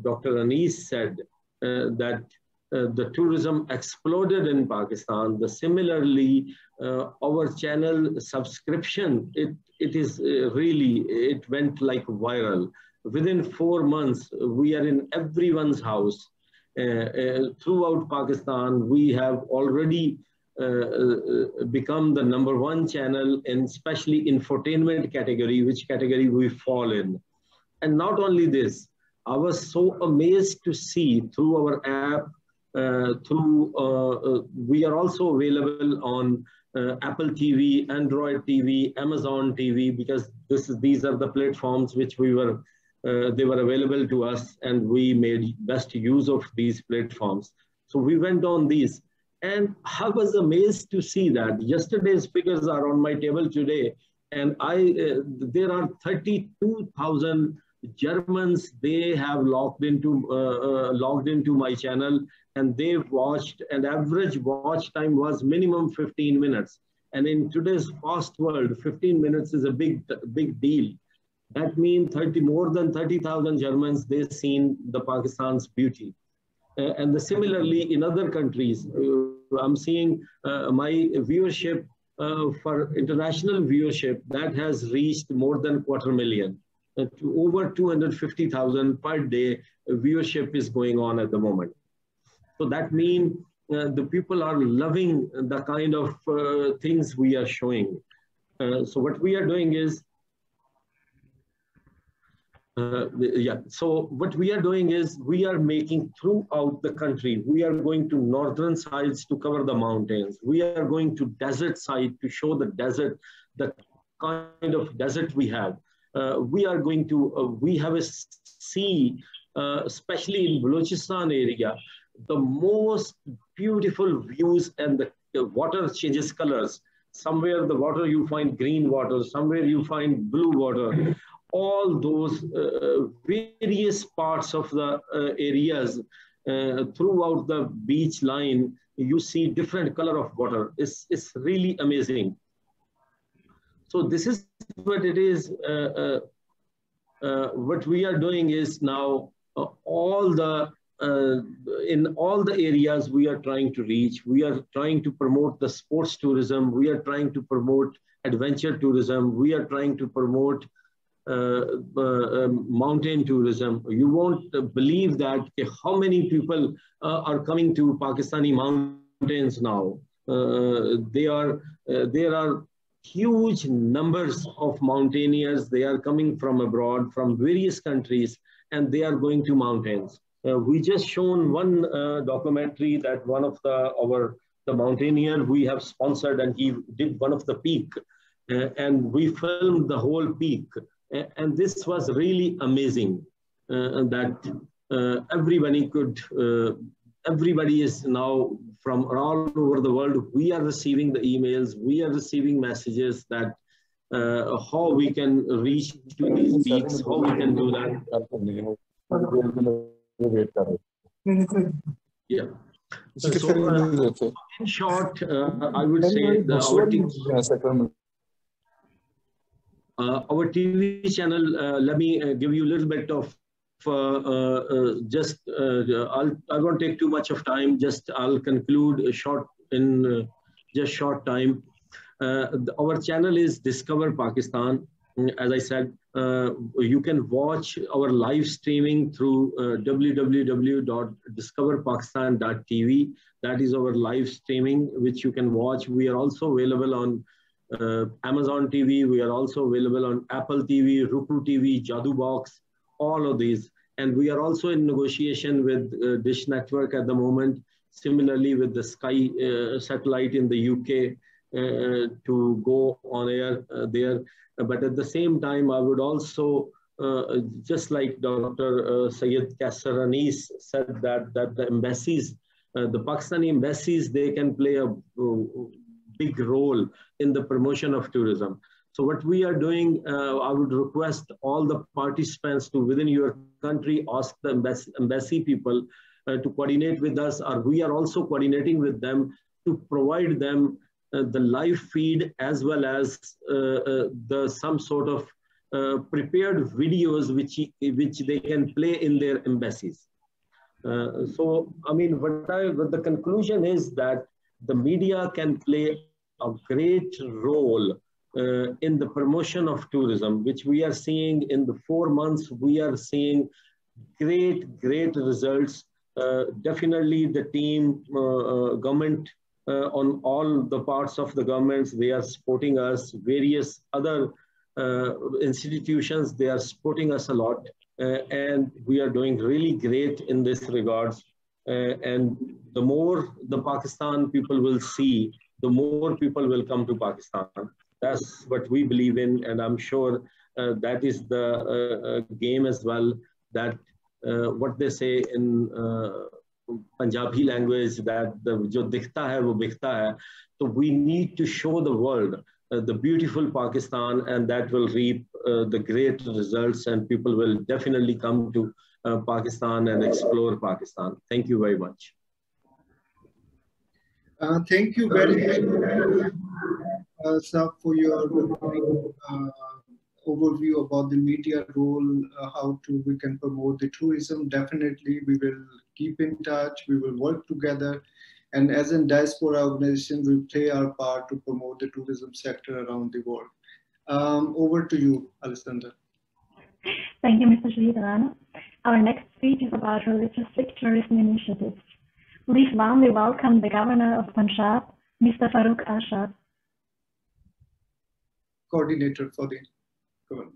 Dr. Anis said, that the tourism exploded in Pakistan. Similarly, our channel subscription, it is really, it went like viral. Within 4 months, we are in everyone's house. Throughout Pakistan, we have already become the #1 channel, and especially infotainment category, which category we fall in. And not only this, I was so amazed to see through our app, we are also available on Apple TV, Android TV, Amazon TV, because these are the platforms which we were, they were available to us, and we made best use of these platforms. So we went on these, and I was amazed to see that yesterday's figures are on my table today, and there are 32,000 Germans, they have logged into my channel, and they've watched, and average watch time was minimum 15 minutes. And in today's fast world, 15 minutes is a big deal. That means more than 30,000 Germans, they've seen the Pakistan's beauty. And similarly, in other countries, I'm seeing my viewership for international viewership, that has reached more than 250,000. To over 250,000 per day viewership is going on at the moment. So that means the people are loving the kind of things we are showing. So what we are doing is, what we are doing is we are making throughout the country, we are going to northern sides to cover the mountains. We are going to desert side to show the desert, the kind of desert we have. We are going to, we have a sea, especially in Balochistan area, the most beautiful views, and the water changes colors. Somewhere the water you find green water, somewhere you find blue water. All those various parts of the areas throughout the beach line, you see different color of water. It's really amazing. So this is what it is. What we are doing is now in all the areas we are trying to reach. We are trying to promote the sports tourism. We are trying to promote adventure tourism. We are trying to promote mountain tourism. You won't believe that how many people are coming to Pakistani mountains now. There are huge numbers of mountaineers. They are coming from abroad, from various countries, and they are going to mountains. We just shown one documentary that one of the mountaineer we have sponsored, and he did one of the peak, and we filmed the whole peak. And this was really amazing that everybody is now from all over the world. We are receiving the emails, we are receiving messages that how we can reach to these peaks, how we can do that. Yeah. In short, I would say our TV channel, let me give you a little bit of I won't take too much of time, I'll conclude in short time. Our channel is Discover Pakistan. As I said, you can watch our live streaming through www.discoverpakistan.tv. That is our live streaming, which you can watch. We are also available on Amazon TV. We are also available on Apple TV, Roku TV, Jadu Box, all of these. And we are also in negotiation with Dish Network at the moment, similarly with the Sky satellite in the UK to go on air there. But at the same time, I would also, just like Dr. Syed Kassar Anis said, that the embassies, the Pakistani embassies, they can play a big role in the promotion of tourism. So what we are doing, I would request all the participants to within your country, ask the embassy people to coordinate with us, or we are also coordinating with them to provide them the live feed as well as some sort of prepared videos which they can play in their embassies. So, I mean, what the conclusion is that the media can play a great role in the promotion of tourism, which we are seeing in the 4 months. We are seeing great results. Definitely the team, government, on all the parts of the governments, they are supporting us. Various other institutions, they are supporting us a lot. And we are doing really great in this regards. And the more the Pakistan people will see, the more people will come to Pakistan. That's what we believe in. And I'm sure that is the game as well, that what they say in Punjabi language, that jo dikhta hai wo bikhta hai. So we need to show the world the beautiful Pakistan, and that will reap the great results, and people will definitely come to Pakistan and explore Pakistan. Thank you very much. Thank you very much, sir, for your overview about the media role, how we can promote the tourism. Definitely, we will keep in touch, we will work together. And as a diaspora organization, we play our part to promote the tourism sector around the world. Over to you, Alessandra. Thank you, Mr. Shahid Rana. Our next speech is about religious Sikh tourism initiatives. Please warmly welcome the Governor of Punjab, Mr. Farooq Ashad. Coordinator for the government.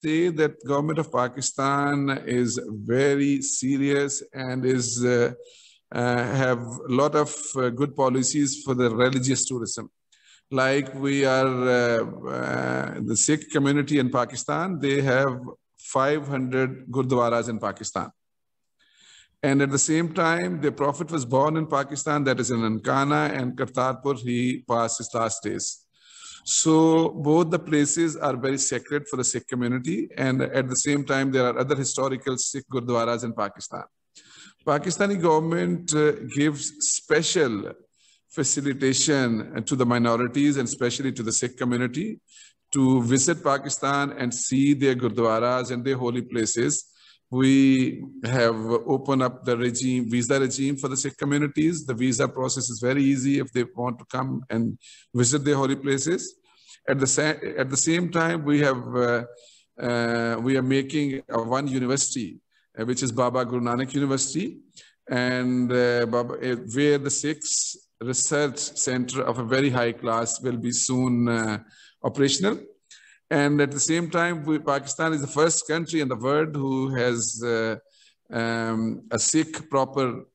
Say that government of Pakistan is very serious and is have a lot of good policies for the religious tourism. Like we are the Sikh community in Pakistan, they have 500 Gurdwaras in Pakistan. And at the same time, the Prophet was born in Pakistan, that is in Nankana, and Kartarpur, he passed his last days. So both the places are very sacred for the Sikh community, and at the same time, there are other historical Sikh Gurdwaras in Pakistan. Pakistani government gives special facilitation to the minorities and especially to the Sikh community to visit Pakistan and see their Gurdwaras and their holy places. We have opened up the visa regime for the Sikh communities. The visa process is very easy if they want to come and visit their holy places. At the same time, we are making one university, which is Baba Guru Nanak University, and where the Sikhs research center of a very high class will be soon operational. And at the same time, Pakistan is the first country in the world who has a Sikh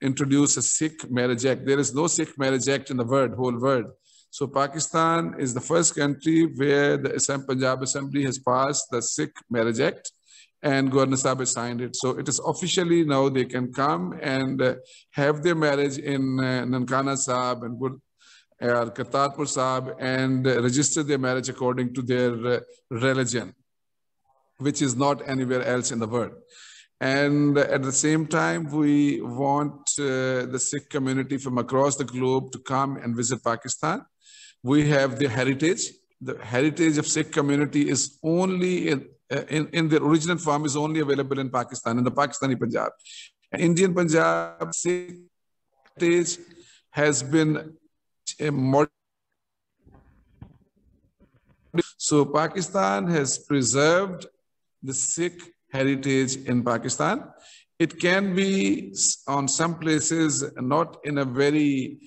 introduced a Sikh marriage act. There is no Sikh marriage act in the whole world. So Pakistan is the first country where the Punjab Assembly has passed the Sikh marriage act, and Governor Sahib has signed it. So it is officially now they can come and have their marriage in Nankana Sahib and Kartarpur Sahib and register their marriage according to their religion, which is not anywhere else in the world. And at the same time, we want the Sikh community from across the globe to come and visit Pakistan. We have the heritage. The heritage of Sikh community is only in the original form is only available in Pakistan, in the Pakistani Punjab. Indian Punjab Sikh heritage has been so Pakistan has preserved the Sikh heritage in Pakistan. It can be on some places not in a very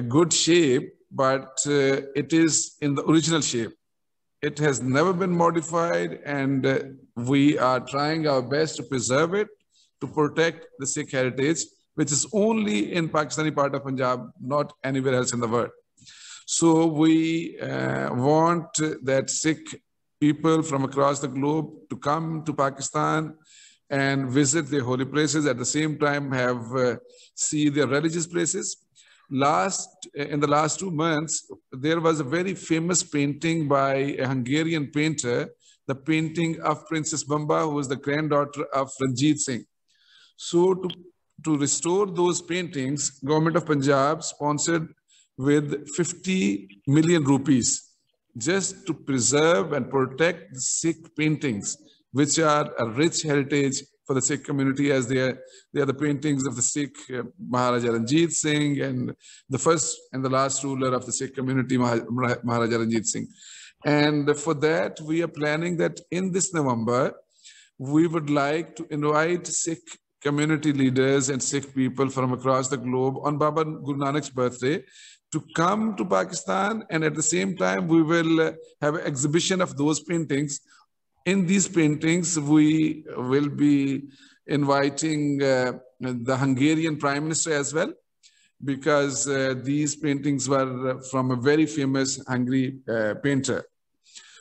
good shape, but it is in the original shape. It has never been modified, and we are trying our best to preserve it, to protect the Sikh heritage, which is only in Pakistani part of Punjab, not anywhere else in the world. So we want that Sikh people from across the globe to come to Pakistan and visit their holy places, at the same time have see their religious places. In the last 2 months, there was a very famous painting by a Hungarian painter, the painting of Princess Bamba, who was the granddaughter of Ranjit Singh. So to restore those paintings, Government of Punjab sponsored with 50 million rupees just to preserve and protect the Sikh paintings, which are a rich heritage for the Sikh community, as they are the paintings of the Sikh Maharaja Ranjit Singh and the first and the last ruler of the Sikh community, Maharaja Ranjit Singh. And for that, we are planning that in this November, we would like to invite Sikh community leaders and Sikh people from across the globe on Baba Guru Nanak's birthday to come to Pakistan, and at the same time, we will have an exhibition of those paintings. In these paintings, we will be inviting the Hungarian Prime Minister as well, because these paintings were from a very famous Hungary painter.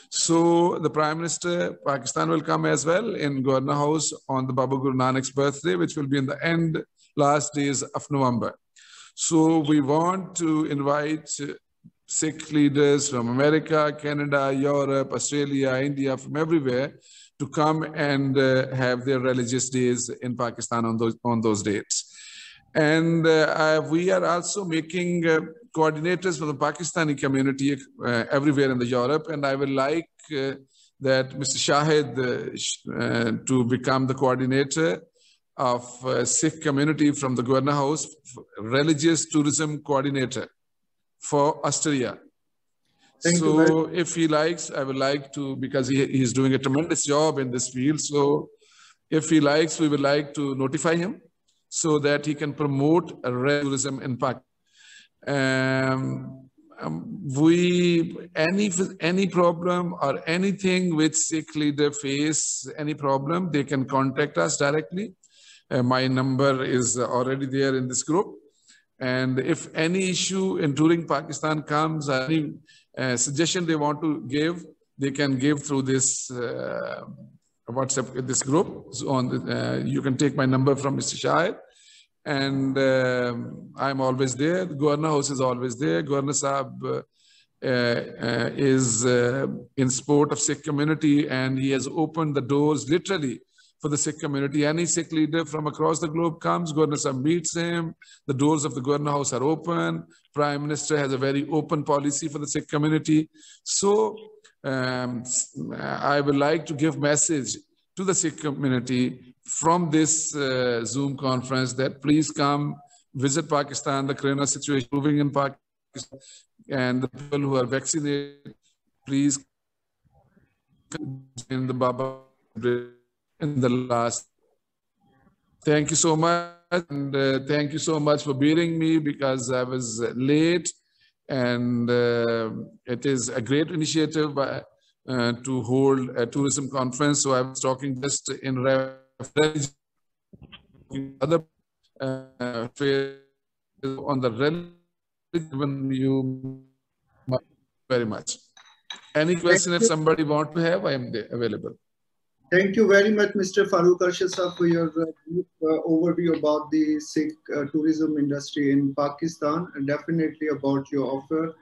So the Prime Minister, Pakistan will come as well in Governor House on the Baba Guru Nanak's birthday, which will be in the last days of November. So we want to invite Sikh leaders from America, Canada, Europe, Australia, India, from everywhere to come and have their religious days in Pakistan on those dates. And we are also making coordinators for the Pakistani community everywhere in the Europe. And I would like that Mr. Shahid to become the coordinator of Sikh community from the Governor House, religious tourism coordinator for Austria. So if he likes, I would like to, because he's doing a tremendous job in this field. So if he likes, we would like to notify him so that he can promote a tourism in Pakistan. Any problem or anything which Sikh leader face, any problem, they can contact us directly. My number is already there in this group. And if any issue in touring Pakistan comes, any suggestion they want to give, they can give through this WhatsApp, this group. So you can take my number from Mr. Shahid. And I'm always there. The Governor House is always there. Governor Saab is in support of Sikh community, and he has opened the doors literally for the Sikh community. Any Sikh leader from across the globe comes, Governor Saab meets him. The doors of the Governor House are open. Prime Minister has a very open policy for the Sikh community. So I would like to give message to the Sikh community from this Zoom conference that please come visit Pakistan. The corona situation moving in Pakistan, and the people who are vaccinated, please in the Baba in the last. Thank you so much, and thank you so much for bearing me because I was late, and it is a great initiative to hold a tourism conference. So I was talking just in reference to other on the religion. You very much. Any question if somebody want to have, I am available. Thank you very much, Mr. Farooq Arshad Sahab, for your overview about the Sikh tourism industry in Pakistan, and definitely about your offer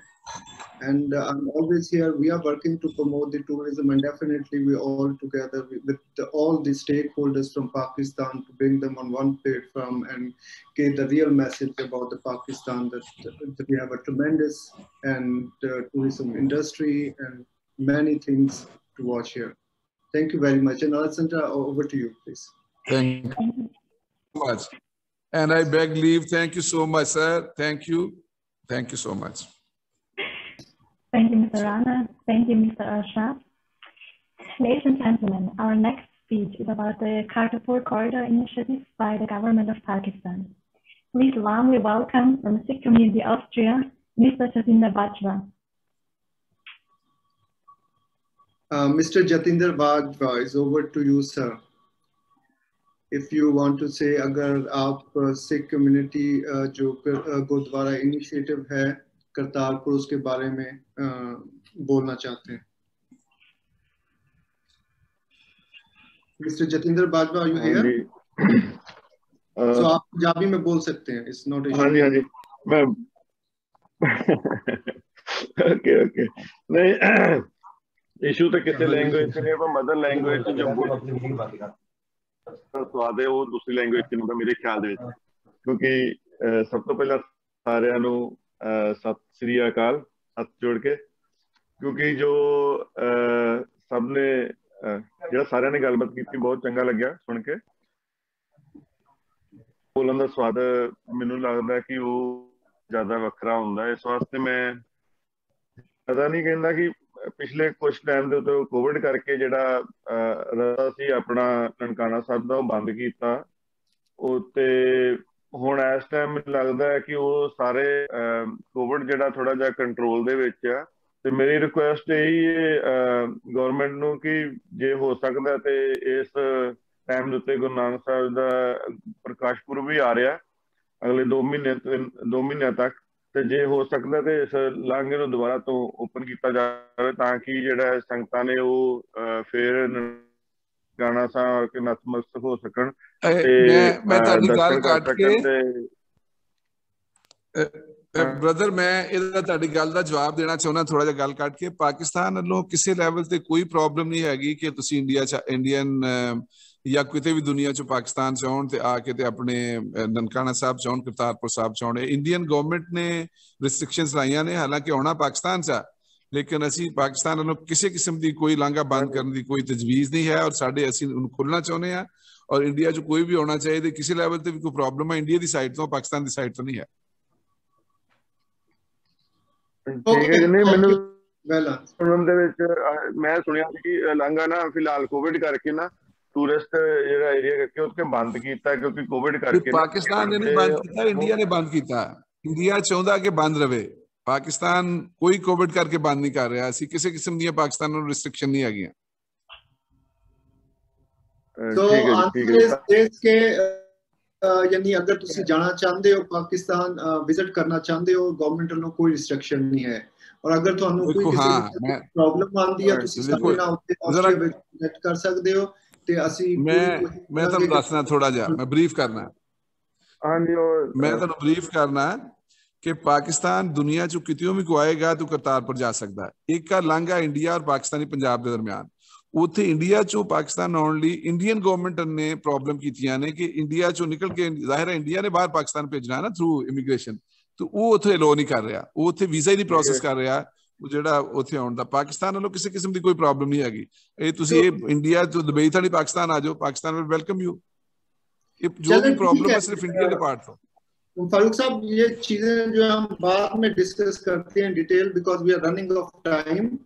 And I'm always here. We are working to promote the tourism, and definitely we all together with all the stakeholders from Pakistan to bring them on one platform and get the real message about the Pakistan that we have a tremendous and tourism industry and many things to watch here. Thank you very much. And Alessandra, over to you, please. Thank you so much. And I beg leave. Thank you so much, sir. Thank you. Thank you so much. Thank you, Mr. Rana. Thank you, Mr. Arshad. Ladies and gentlemen, our next speech is about the Kartarpur Corridor initiative by the government of Pakistan. Please warmly welcome from Sikh Community Austria, Mr. Jatinder Bajwa. Mr. Jatinder Bajwa, is over to you, sir. If you want to say, अगर आप Sikh community जो gurdwara initiative है करतारपुर उसके बारे में बोलना चाहते हैं. Mr. Jatinder Bajwa, are you here? So आप पंजाबी में बोल सकते हैं. It's not issue. हाँ जी मैं okay नहीं issue तो किसी language से नहीं पर mother language से जो स्वाद है वो दूसरी लैंग्वेज ਚ ਹੁੰਦਾ ਮੇਰੇ ਖਿਆਲ ਦੇ ਵਿੱਚ ਕਿਉਂਕਿ ਸਭ ਤੋਂ ਪਹਿਲਾਂ ਸਾਰਿਆਂ ਨੂੰ ਸਤਿ ਸ੍ਰੀ ਅਕਾਲ ਹੱਥ ਜੋੜ ਕੇ ਕਿਉਂਕਿ ਜੋ ਸਭ ਨੇ ਜਿਹੜਾ ਸਾਰਿਆਂ ਨੇ ਗੱਲਬਾਤ ਕੀਤੀ ਬਹੁਤ ਚੰਗਾ ਲੱਗਿਆ ਸੁਣ ਕੇ ਬੋਲਣ ਦਾ ਸਵਾਦ ਮੈਨੂੰ ਲੱਗਦਾ ਕਿ ਉਹ ਜ਼ਿਆਦਾ ਵੱਖਰਾ ਹੁੰਦਾ ਇਸ ਵਾਸਤੇ ਮੈਂ ਪਤਾ ਨਹੀਂ ਕਹਿੰਦਾ ਕਿ ਪਿਛਲੇ ਕੁਝ ਟਾਈਮ ਦੇ ਉੱਤੇ ਕੋਵਿਡ ਕਰਕੇ ਜਿਹੜਾ ਰਸਤਾ ਸੀ ਆਪਣਾ ਨਨਕਾਣਾ ਸਾਹਿਬ ਦਾ ਉਹ ਬੰਦ ਕੀਤਾ ਉਹ ਤੇ ਹੁਣ ਇਸ ਟਾਈਮ ਮੈਨੂੰ ਲੱਗਦਾ ਹੈ ਕਿ ਉਹ ਸਾਰੇ ਕੋਵਿਡ ਜਿਹੜਾ ਥੋੜਾ ਜਿਹਾ ਕੰਟਰੋਲ ਦੇ ਵਿੱਚ ਆ ਤੇ ਮੇਰੀ ਰਿਕੁਐਸਟ ਇਹੀ ਹੈ ਗਵਰਨਮੈਂਟ ਨੂੰ ਕਿ ਜੇ ਹੋ ਸਕਦਾ ਤੇ ਇਸ ਟਾਈਮ ਦੇ ਉੱਤੇ ਗੁਰੂ ਨਾਨਕ ਸਾਹਿਬ ਦਾ ਪ੍ਰਕਾਸ਼ ਪੁਰਬ ਵੀ ਆ ਰਿਹਾ ਅਗਲੇ 2 ਮਹੀਨਿਆਂ ਤੱਕ ਤੇ ਜੇ ਹੋ ਸਕਦਾ ਤੇ ਇਸ ਲਾਂਘੇ ਨੂੰ ਦੁਬਾਰਾ ਤੋਂ ਓਪਨ ਕੀਤਾ ਜਾਵੇ ਤਾਂ ਕਿ ਜਿਹੜਾ ਸੰਗਤਾਂ ਨੇ ਉਹ ਫਿਰ ਗਾਣਾ ਸਾਹਿਬ ਕੇ ਨਤਮਸਤਕ ਹੋ ਸਕਣ ਤੇ ਮੈਂ ਤੁਹਾਡੀ ਗੱਲ ਕੱਟ ਕੇ ਬ੍ਰਦਰ ਮੈਂ ਇਹਦਾ ਤੁਹਾਡੀ ਗੱਲ ਦਾ ਜਵਾਬ ਦੇਣਾ ਚਾਹੁੰਦਾ ਥੋੜਾ ਜਿਹਾ ਗੱਲ ਕੱਟ ਕੇ ਪਾਕਿਸਤਾਨ ਵੱਲੋਂ ਕਿਸੇ ਲੈਵਲ ਤੇ ਕੋਈ ਪ੍ਰੋਬਲਮ ਨਹੀਂ ਹੈਗੀ ਕਿ ਤੁਸੀਂ ਇੰਡੀਅਨ ਜਾਂ ਕਿਤੇ ਵੀ ਦੁਨੀਆ ਚ ਪਾਕਿਸਤਾਨ ਚ ਆਉਣ ਤੇ ਆ ਕੇ ਤੇ ਆਪਣੇ ਨਨਕਾਣਾ ਸਾਹਿਬ ਚ ਆਉਣ ਕਰਤਾਰਪੁਰ ਸਾਹਿਬ ਚ ਆਉਣ ਇੰਡੀਅਨ ਗਵਰਨਮੈਂਟ ਨੇ ਰਿਸਟ੍ਰਿਕਸ਼ਨਸ ਲਾਈਆਂ ਨੇ ਹਾਲਾਂਕਿ ਆਉਣਾ ਪਾਕਿਸਤਾਨ ਚ ਲੇਕਿਨ ਅਸੀਂ ਪਾਕਿਸਤਾਨ ਵੱਲੋਂ ਕਿਸੇ ਕਿਸਮ ਦੀ ਕੋਈ ਲਾਂਘਾ ਬੰਦ ਕਰਨ ਦੀ ਕੋਈ ਤਜਵੀਜ਼ ਨਹੀਂ ਹੈ ਔਰ ਸਾਡੇ ਅਸੀਂ ਉਹਨੂੰ ਖੋਲਣਾ ਚਾਹੁੰਦੇ ਹਾਂ ਔਰ ਇੰਡੀਆ ਚ ਕੋਈ ਵੀ ਆਉਣਾ ਚਾਹੀਦਾ ਕਿਸੇ ਲੈਵਲ ਤੇ ਵੀ ਕੋਈ ਪ੍ਰੋਬਲਮ ਹੈ ਇੰਡੀਆ ਦੀ ਸਾਈਡ ਤੋਂ ਪਾਕਿਸਤਾਨ ਦੀ ਸਾਈਡ ਤੋਂ ਨਹੀਂ ਹੈ ਠੀਕ ਹੈ ਜੀ ਨਹੀਂ ਮੈਨੂੰ ਸੁਣਨ ਦੇ ਵਿੱਚ ਮੈਂ ਸੁਣਿਆ ਸੀ ਕਿ ਲਾਂਘਾ ਨਾ ਫਿਲਹਾਲ ਕੋਵਿਡ ਕਰਕੇ ਨਾ ਟੂਰਿਸਟ ਜਿਹੜਾ ਏਰੀਆ ਕਰਕੇ ਉੱਥੇ ਬੰਦ ਕੀਤਾ ਕਿਉਂਕਿ ਕੋਵਿਡ ਕਰਕੇ ਪਾਕਿਸਤਾਨ ਨੇ ਨਹੀਂ ਬੰਦ ਕੀਤਾ ਇੰਡੀਆ ਨੇ ਬੰਦ ਕੀਤਾ ਇੰਡੀਆ ਚਾਹੁੰਦਾ ਕਿ ਬੰਦ ਰਵੇ ਪਾਕਿਸਤਾਨ ਕੋਈ ਕੋਵਿਡ ਕਰਕੇ ਬੰਦ ਨਹੀਂ ਕਰ ਰਿਹਾ ਅਸੀਂ ਕਿਸੇ ਕਿਸਮ ਦੀਆਂ ਪਾਕਿਸਤਾਨ ਨੂੰ ਰਿਸਟ੍ਰਿਕਸ਼ਨ ਨਹੀਂ ਹੈਗੀਆਂ यानी अगर तुसी जाना चाहते हो पाकिस्तान विजिट करना चाहते हो गवर्नमेंट वालों कोई रिस्ट्रिक्शन नहीं है और अगर ਤੁਹਾਨੂੰ ਕੋਈ ਕਿਸੇ ਪ੍ਰੋਬਲਮ ਆਉਂਦੀ ਹੈ ਤੁਸੀਂ ਸਾਡੇ ਨਾਲ ਉੱਤੇ ਆਸਟਰੀਆ ਵਿੱਚ ਕਨੈਕਟ ਕਰ ਸਕਦੇ ਹੋ ਤੇ ਅਸੀਂ ਮੈਂ ਤੁਹਾਨੂੰ ਦੱਸਣਾ ਥੋੜਾ ਜਿਹਾ ਮੈਂ ਬਰੀਫ ਕਰਨਾ ਹਾਂਜੀ ਮੈਂ ਤੁਹਾਨੂੰ ਬਰੀਫ ਕਰਨਾ ਕਿ ਪਾਕਿਸਤਾਨ ਦੁਨੀਆ ਚ ਕਿਤੋਂ ਵੀ ਕੋ ਆਏਗਾ ਤੂੰ ਕਰਤਾਰਪੁਰ ਜਾ ਸਕਦਾ ਹੈ ਇੱਕ ਆ ਲਾਂਘਾ ਇੰਡੀਆ ਔਰ ਪਾਕਿਸਤਾਨੀ ਪੰਜਾਬ ਦੇ ਦਰਮਿਆਨ ਉੱਥੇ ਇੰਡੀਆ ਚੋਂ ਪਾਕਿਸਤਾਨ ਆਉਣ ਲਈ ਇੰਡੀਅਨ ਗਵਰਨਮੈਂਟ ਨੇ ਪ੍ਰੋਬਲਮ ਕੀਤੀਆਂ ਨੇ ਕਿ ਇੰਡੀਆ ਚੋਂ ਨਿਕਲ ਕੇ ਜ਼ਾਹਿਰ ਹੈ ਇੰਡੀਆ ਨੇ ਬਾਹਰ ਪਾਕਿਸਤਾਨ ਭੇਜਣਾ ਹੈ ਨਾ ਥਰੂ ਇਮੀਗ੍ਰੇਸ਼ਨ ਤੇ ਉਹ ਉੱਥੇ ਅਲਾਉ ਨਹੀਂ ਕਰ ਰਿਹਾ ਉਹ ਉੱਥੇ ਵੀਜ਼ਾ ਹੀ ਨਹੀਂ ਪ੍ਰੋਸੈਸ ਕਰ ਰਿਹਾ ਉਹ ਜਿਹੜਾ ਉੱਥੇ ਆਉਣ ਦਾ ਪਾਕਿਸਤਾਨ ਵੱਲੋਂ ਕਿਸੇ ਕਿਸਮ ਦੀ ਕੋਈ ਪ੍ਰੋਬਲਮ ਨਹੀਂ ਹੈਗੀ ਇਹ ਤੁਸੀਂ ਇਹ ਇੰਡੀਆ ਤੋਂ ਦੁਬਈ ਤੋਂ ਨਹੀਂ ਪਾਕਿਸਤਾਨ ਆ ਜਾਓ ਪਾਕਿस्तान विल वेलकम यू जो भी प्रॉब्लम है सिर्फ इंडिया के पार्ट हो फारूक साहब ये चीजें जो हम बाद में डिस्कस करते हैं detail because we are running of time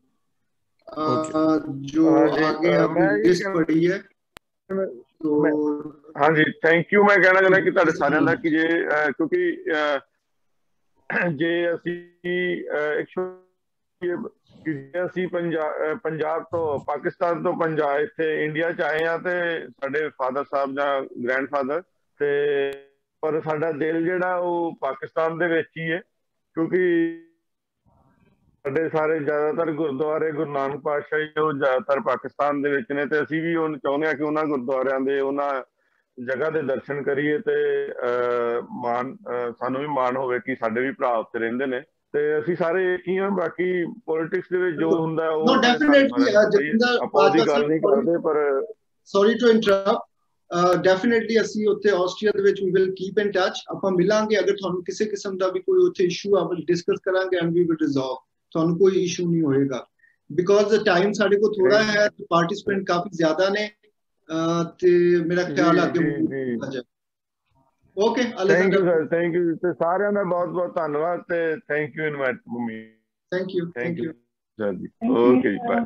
जो आगे अभी लिस्ट पड़ी है तो हाँ जी थैंक यू मैं कहना चाहता कि ਤੁਹਾਡੇ ਸਾਰਿਆਂ ਦਾ ਕਿ ਜੇ ਕਿਉਂਕਿ ਜੇ ਅਸੀਂ ਪੰਜਾਬ ਤੋਂ ਪਾਕਿਸਤਾਨ ਤੋਂ ਪੰਜਾਬ ਇੱਥੇ ਇੰਡੀਆ ਚ ਆਏ ਆ ਤੇ ਸਾਡੇ ਫਾਦਰ ਸਾਹਿਬ ਜਾਂ ਗ੍ਰੈਂਡਫਾਦਰ ਤੇ ਪਰ ਸਾਡਾ ਦਿਲ ਜਿਹੜਾ ਉਹ ਪਾਕਿਸਤਾਨ ਦੇ ਵਿੱਚ ਹੀ ਹੈ ਕਿਉਂਕਿ ਸਾਡੇ ਸਾਰੇ ਜ਼ਿਆਦਾਤਰ ਗੁਰਦੁਆਰੇ ਗੁਰੂ ਨਾਨਕ ਪਾਤਸ਼ਾਹ ਜੀ ਉਹ ਜ਼ਿਆਦਾਤਰ ਪਾਕਿਸਤਾਨ ਦੇ ਵਿੱਚ ਨੇ ਤੇ ਅਸੀਂ ਵੀ ਉਹ ਚਾਹੁੰਦੇ ਹਾਂ ਕਿ ਉਹਨਾਂ ਗੁਰਦੁਆਰਿਆਂ ਦੇ ਉਹਨਾਂ ਜਗ੍ਹਾ ਦੇ ਦਰਸ਼ਨ ਕਰੀਏ ਤੇ ਮਾਣ ਸਾਨੂੰ ਵੀ ਮਾਣ ਹੋਵੇ ਕਿ ਸਾਡੇ ਵੀ ਭਰਾ ਉੱਥੇ ਰਹਿੰਦੇ ਨੇ ਤੇ ਅਸੀਂ ਸਾਰੇ ਇੱਕ ਹੀ ਹਾਂ ਬਾਕੀ ਪੋਲਿਟਿਕਸ ਦੇ ਵਿੱਚ ਜੋ ਹੁੰਦਾ ਉਹ No, definitely, ਆਪਾਂ ਉਹਦੀ ਗੱਲ ਨਹੀਂ ਕਰਦੇ ਪਰ sorry to interrupt. Definitely ਅਸੀਂ ਉੱਥੇ ਆਸਟਰੀਆ ਦੇ ਵਿੱਚ we will keep in touch. ਆਪਾਂ ਮਿਲਾਂਗੇ ਅਗਰ ਤੁਹਾਨੂੰ ਕਿਸੇ ਕਿਸਮ ਦਾ ਵੀ ਕੋਈ ਉੱਥੇ ਇਸ਼ੂ ਆ ਡਿਸਕਸ ਕਰਾਂਗੇ and we will resolve. ਤੁਹਾਨੂੰ ਕੋਈ ਇਸ਼ੂ ਨਹੀਂ ਹੋਏਗਾ because the time ਸਾਡੇ ਕੋਲ ਥੋੜਾ ਹੈ ਪਾਰਟਿਸਿਪੈਂਟ ਕਾਫੀ ਜ਼ਿਆਦਾ ਨੇ ਤੇ ਮੇਰਾ ਖਿਆਲ ਆ ਕਿ Okay, thank you sir, thank you ਤੇ ਸਾਰਿਆਂ ਦਾ ਬਹੁਤ ਬਹੁਤ ਧੰਨਵਾਦ ਤੇ thank you invite me. Thank you. sir ji. Okay, bye.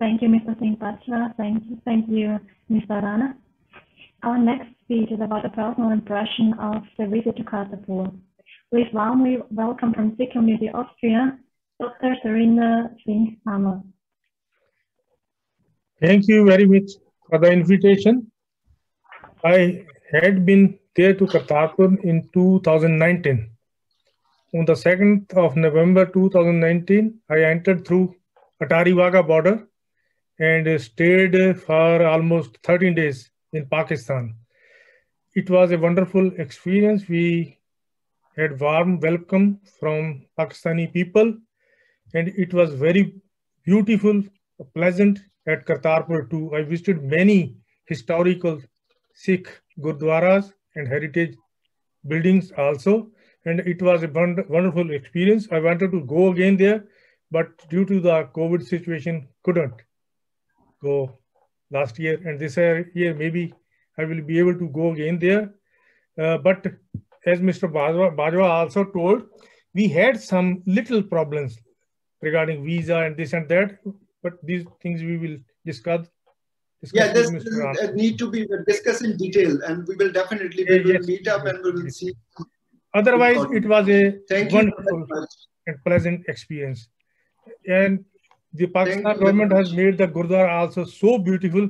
Thank you, Mr. Singh Patra. Thank you, Mr. Rana. Our next speech is about a personal impression of the visit to Kartarpur. Please warmly welcome from Sikh Community Austria, Dr. Sarina Singh Hammer. Thank you very much for the invitation. I had been there to Kartarpur in 2019. On the 2nd of November 2019, I entered through Atari-Wagah border and stayed for almost 13 days in Pakistan. It was a wonderful experience. We had warm welcome from Pakistani people, and it was very beautiful, pleasant at Kartarpur too. I visited many historical Sikh Gurdwaras and heritage buildings also, and it was a wonderful experience. I wanted to go again there, but due to the COVID situation, couldn't go last year, and this year maybe I will be able to go again there. But as Mr. Bajwa also told, we had some little problems regarding visa and this and that, but these things we will discuss. Yeah, this need to be discussed in detail, and we will definitely meet up and we will see. Otherwise, it was a wonderful and pleasant experience. And the Pakistan government has made the Gurdwara also so beautiful.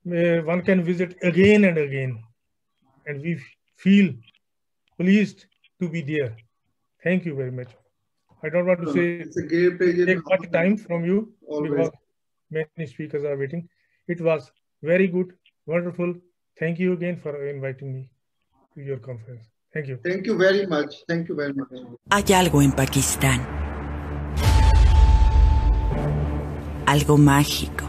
One can visit again and again, and we feel pleased to be there. Thank you very much. I don't want to say take much time from you because many speakers are waiting. It was very good, wonderful. Thank you again for inviting me to your conference. Thank you. Thank you very much. Thank you very much. Hay algo en Pakistán. Algo mágico.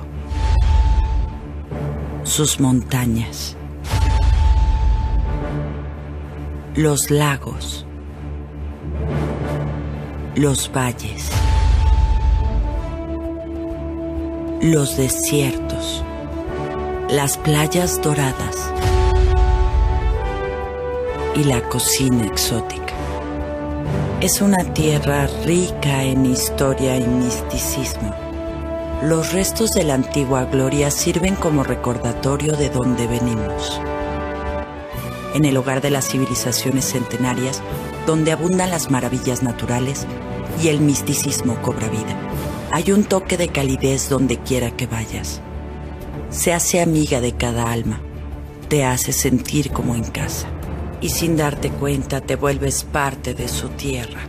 Sus montañas. Los lagos. Los valles. Los desiertos. Las playas doradas y la cocina exótica. Es una tierra rica en historia y misticismo. Los restos de la antigua gloria sirven como recordatorio de dónde venimos. En el hogar de las civilizaciones centenarias, donde abundan las maravillas naturales y el misticismo cobra vida, hay un toque de calidez donde quiera que vayas. Se hace amiga de cada alma, te hace sentir como en casa, y sin darte cuenta te vuelves parte de su tierra.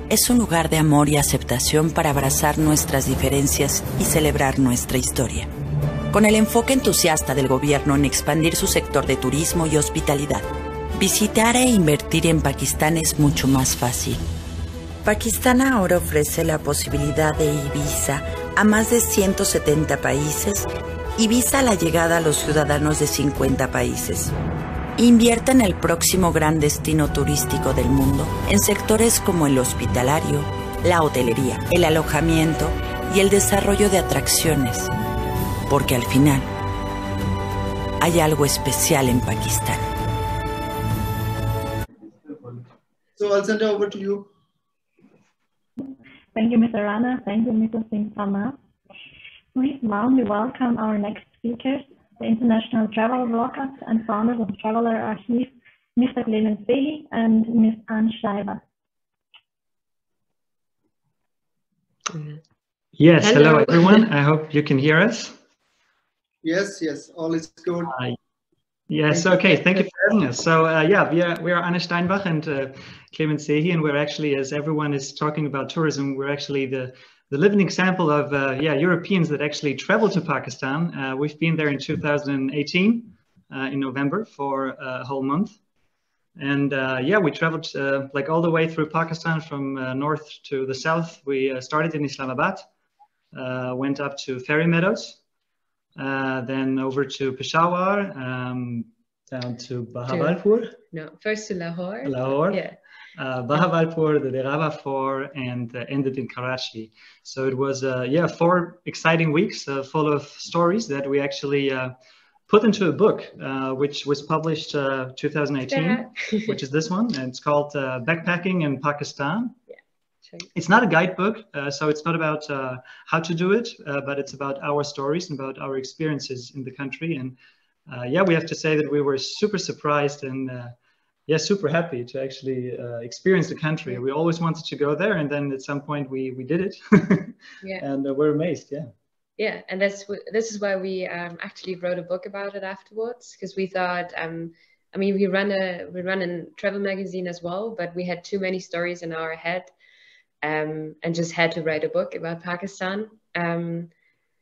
Es un lugar de amor y aceptación para abrazar nuestras diferencias y celebrar nuestra historia. Con el enfoque entusiasta del gobierno en expandir su sector de turismo y hospitalidad, visitar e invertir en Pakistán es mucho más fácil. Pakistán ahora ofrece la posibilidad de e-visa a más de 170 países y visa la llegada a los ciudadanos de 50 países. Invierte en el próximo gran destino turístico del mundo en sectores como el hospitalario, la hotelería, el alojamiento y el desarrollo de atracciones, porque al final hay algo especial en Pakistán. So I'll send it over to you. Thank you, Mr. Rana. Thank you, Mr. Singh Hammer. Please warmly welcome our next speakers, the international travel bloggers and founders of Traveler Archive, Mr. Clemens Sehi and Ms. Anne Schreiber. Yes, hello everyone. I hope you can hear us. Yes, all is good. Yes, okay, thank you for having us. So yeah, we are Anne Steinbach and Clemens Sehi, and we're actually, as everyone is talking about tourism, we're actually the living example of Europeans that actually travel to Pakistan. We've been there in 2018 in November for a whole month. And yeah, we traveled like all the way through Pakistan from north to the south. We started in Islamabad, went up to Ferry Meadows, then over to Peshawar, down to Bahawalpur. No, first to Lahore. Lahore. Yeah. Bahawalpur, the Deraba 4, and ended in Karachi. So it was, yeah, 4 exciting weeks full of stories that we actually put into a book, which was published 2018, which is this one, and it's called Backpacking in Pakistan. Yeah. Sure. It's not a guidebook, so it's not about how to do it, but it's about our stories and about our experiences in the country. And yeah, we have to say that we were super surprised and yeah, super happy to actually experience the country. We always wanted to go there, and then at some point we did it. Yeah. And we're amazed. Yeah. Yeah, and this is why we actually wrote a book about it afterwards, because we thought, I mean, we run a travel magazine as well, but we had too many stories in our head, and just had to write a book about Pakistan.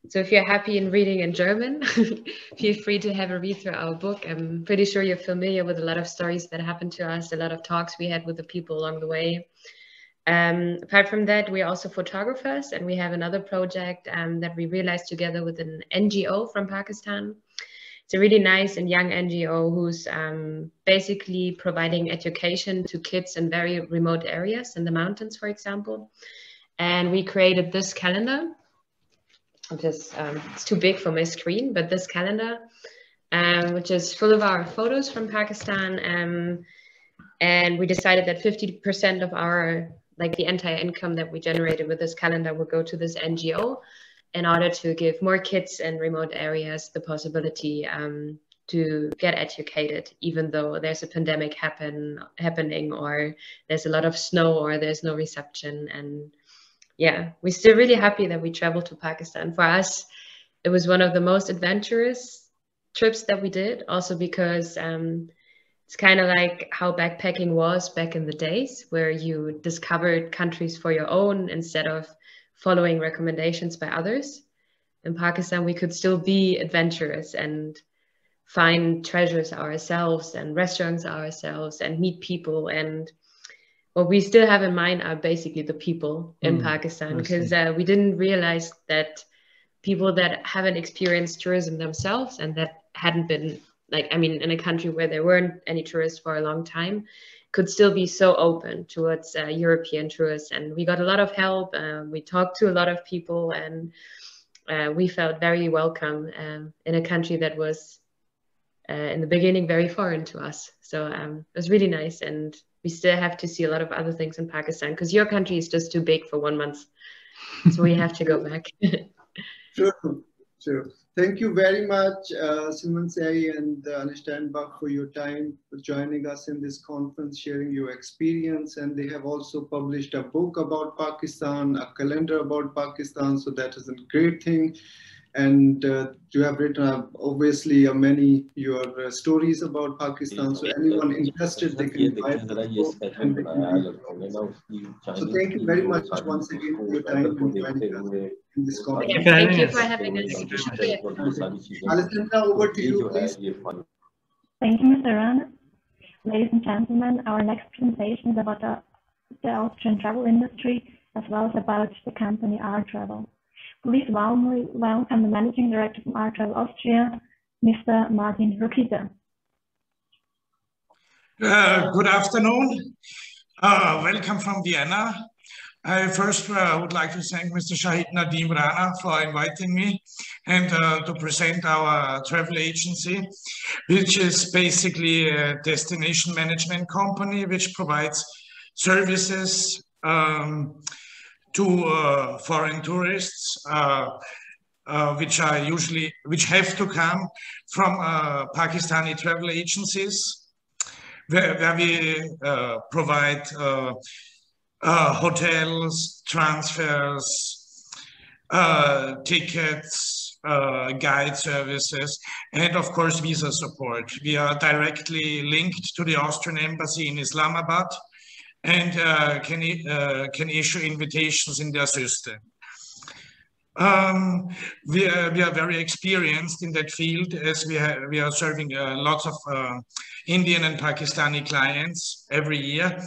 So if you're happy in reading in German, feel free to have a read through our book. I'm pretty sure you're familiar with a lot of stories that happened to us, a lot of talks we had with the people along the way. Apart from that, we're also photographers, and we have another project that we realized together with an NGO from Pakistan. It's a really nice and young NGO who's basically providing education to kids in very remote areas in the mountains, for example. And we created this calendar. It's too big for my screen, but this calendar, which is full of our photos from Pakistan. And we decided that 50% of our, like the entire income that we generated with this calendar would go to this NGO in order to give more kids in remote areas the possibility to get educated, even though there's a pandemic happening, or there's a lot of snow, or there's no reception. And yeah, we're still really happy that we traveled to Pakistan. For us, it was one of the most adventurous trips that we did, also because it's kind of like how backpacking was back in the days, where you discovered countries for your own instead of following recommendations by others. In Pakistan, we could still be adventurous and find treasures ourselves and restaurants ourselves and meet people. And what we still have in mind are basically the people in Pakistan, because we didn't realize that people that haven't experienced tourism themselves and that hadn't been, like, I mean, in a country where there weren't any tourists for a long time, could still be so open towards European tourists. And we got a lot of help. We talked to a lot of people, and we felt very welcome in a country that was in the beginning very foreign to us. So it was really nice. And we still have to see a lot of other things in Pakistan, because your country is just too big for 1 month. So we have to go back. Sure. Thank you very much, Simon Say and Anish Steinbach, for your time, for joining us in this conference, sharing your experience. And they have also published a book about Pakistan, a calendar about Pakistan. So that is a great thing. And you have written obviously your stories about Pakistan. So anyone interested, they can buy the book and they can so thank you very much once again for your time and joining us in this conference. Thank you for having us. Alessandra, over to you, please. Thank you, Mr. Rana. Ladies and gentlemen, our next presentation is about the Austrian travel industry, as well as about the company R-Travel. Please warmly welcome the Managing Director from R-Travel Austria, Mr. Martin Rokita. Good afternoon. Welcome from Vienna. I first would like to thank Mr. Shahid Nadeem Rana for inviting me and to present our travel agency, which is basically a destination management company which provides services to foreign tourists, which have to come from Pakistani travel agencies, where we provide hotels, transfers, tickets, guide services, and of course visa support. We are directly linked to the Austrian Embassy in Islamabad, and can issue invitations in their system. We are very experienced in that field, as we are serving lots of Indian and Pakistani clients every year.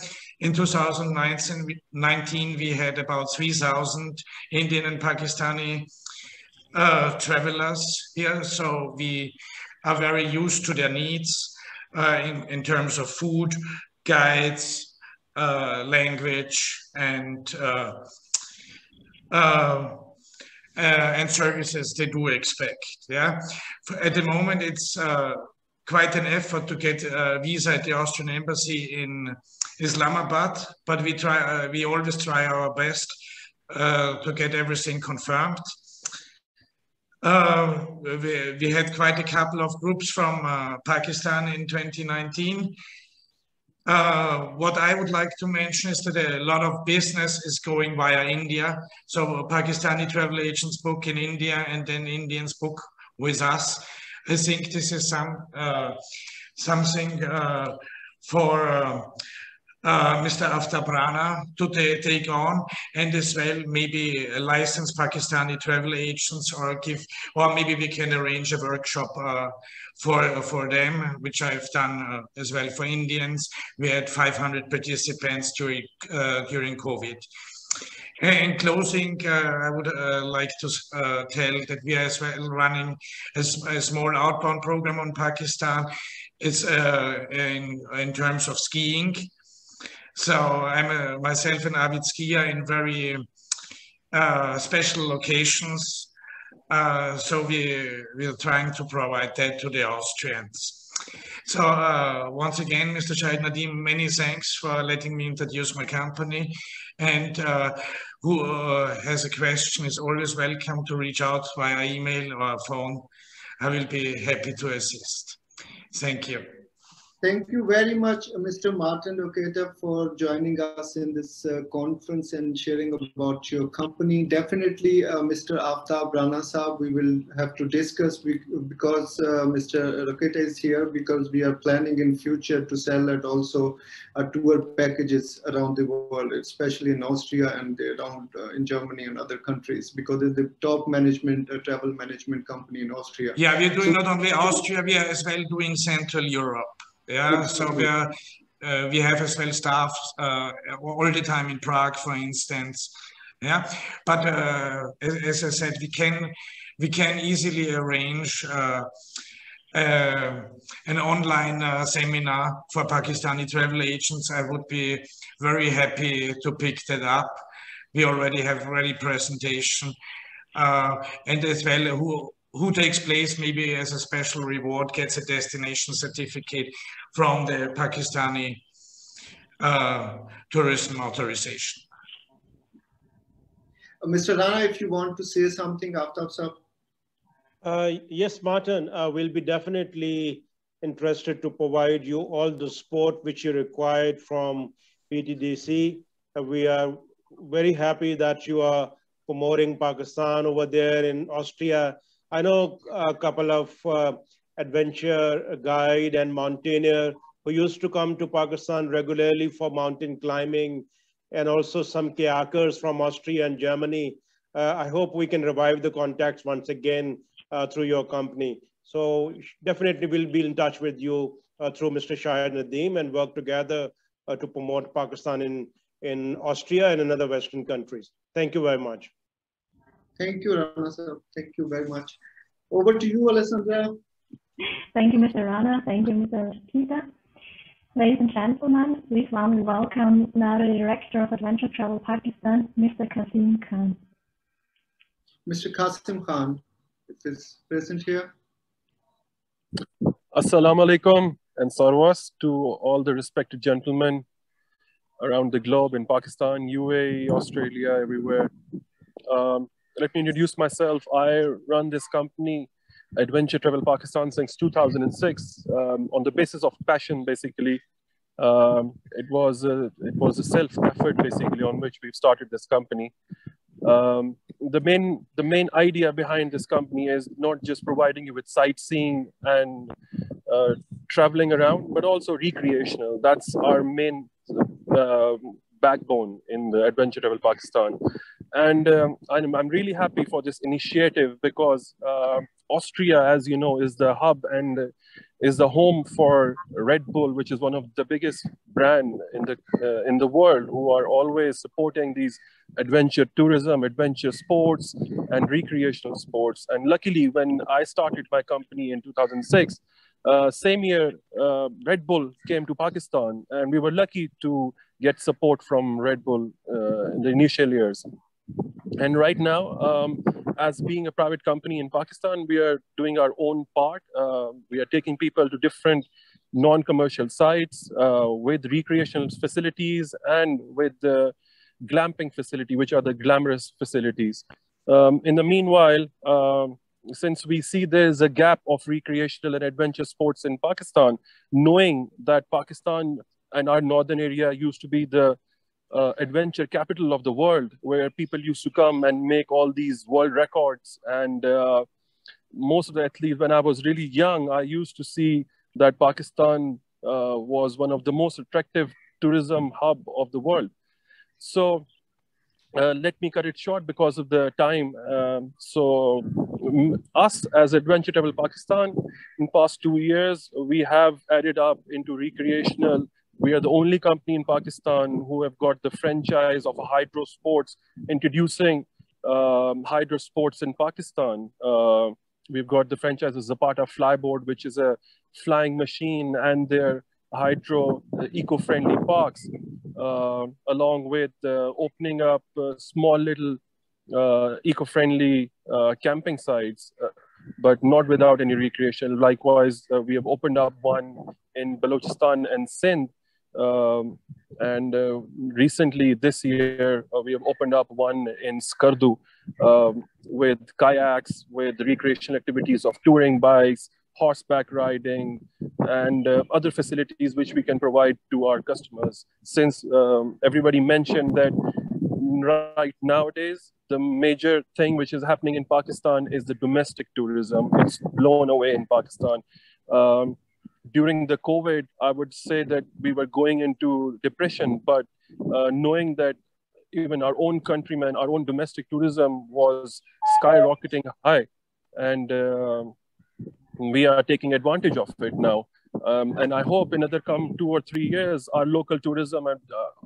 In 2019, we had about 3,000 Indian and Pakistani travelers here. So we are very used to their needs in terms of food, guides, language, and services they do expect. Yeah, at the moment it's quite an effort to get a visa at the Austrian embassy in Islamabad, but we always try our best to get everything confirmed. We had quite a couple of groups from Pakistan in 2019. What I would like to mention is that a lot of business is going via India. So Pakistani travel agents book in India and then Indians book with us. I think this is something for Mr. Aftab Rana to take on, and as well maybe licensed Pakistani travel agents, or maybe we can arrange a workshop for them, which I've done as well for Indians. We had 500 participants during COVID. In closing, I would like to tell that we are as well running a small outbound program on Pakistan. It's in terms of skiing. So I'm myself an avid skier in very special locations. So we're trying to provide that to the Austrians. So once again, Mr. Shahid Nadeem, many thanks for letting me introduce my company. And who has a question is always welcome to reach out via email or phone. I will be happy to assist. Thank you. Thank you very much, Mr. Martin Roketa, for joining us in this conference and sharing about your company. Definitely, Mr. Aftab Rana Saab, we will have to discuss because Mr. Roketa is here, because we are planning in future to sell it also tour packages around the world, especially in Austria and around in Germany and other countries, because it's the top management, travel management company in Austria. Yeah, we're doing not only Austria, we are as well doing Central Europe. Yeah, so we have as well staff all the time in Prague, for instance. Yeah, but as I said, we can easily arrange an online seminar for Pakistani travel agents. I would be very happy to pick that up. We already have ready presentation, and as well who takes place maybe as a special reward gets a destination certificate from the Pakistani tourism authorization. Mr. Rana, if you want to say something after sir. Yes, Martin, we'll be definitely interested to provide you all the support which you required from PTDC. We are very happy that you are promoting Pakistan over there in Austria. I know a couple of adventure guide and mountaineer who used to come to Pakistan regularly for mountain climbing, and also some kayakers from Austria and Germany. I hope we can revive the contacts once again through your company. So definitely we'll be in touch with you through Mr. Shahid Nadeem and work together to promote Pakistan in Austria and in other Western countries. Thank you very much. Thank you, Rana sir. Thank you very much. Over to you, Alessandra. Thank you, Mr. Rana. Thank you, Mr. Kita. Ladies and gentlemen, please warmly welcome now the Director of Adventure Travel Pakistan, Mr. Qasim Khan. Mr. Qasim Khan is present here. Assalamu alaikum and sarwas to all the respected gentlemen around the globe in Pakistan, UAE, Australia, everywhere. Let me introduce myself. I run this company, Adventure Travel Pakistan, since 2006 on the basis of passion, basically. It was a self-effort, basically, on which we've started this company. The main idea behind this company is not just providing you with sightseeing and traveling around, but also recreational. That's our main backbone in the Adventure Travel Pakistan. And I'm really happy for this initiative because Austria, as you know, is the hub and is the home for Red Bull, which is one of the biggest brand in the world, who are always supporting these adventure tourism, adventure sports, and recreational sports. And luckily, when I started my company in 2006, same year, Red Bull came to Pakistan, and we were lucky to get support from Red Bull in the initial years. And right now, as being a private company in Pakistan, we are doing our own part. We are taking people to different non-commercial sites with recreational facilities and with the glamping facility, which are the glamorous facilities. In the meanwhile, since we see there's a gap of recreational and adventure sports in Pakistan, knowing that Pakistan and our northern area used to be the adventure capital of the world, where people used to come and make all these world records. And most of the athletes, when I was really young, I used to see that Pakistan was one of the most attractive tourism hub of the world. So let me cut it short because of the time. So us as Adventure Travel Pakistan, in past 2 years, we have added up into recreational. We are the only company in Pakistan who have got the franchise of Hydro Sports, introducing Hydro Sports in Pakistan. We've got the franchise of Zapata Flyboard, which is a flying machine, and their hydro eco-friendly parks, along with opening up small little eco-friendly camping sites, but not without any recreation. Likewise, we have opened up one in Balochistan and Sindh. And recently this year, we have opened up one in Skardu with kayaks, with recreational activities of touring bikes, horseback riding, and other facilities which we can provide to our customers. Since everybody mentioned that right nowadays, the major thing which is happening in Pakistan is the domestic tourism. It's blown away in Pakistan. During the COVID, I would say that we were going into depression, but knowing that even our own countrymen, our own domestic tourism was skyrocketing high, and we are taking advantage of it now. And I hope in another 2 or 3 years, our local tourism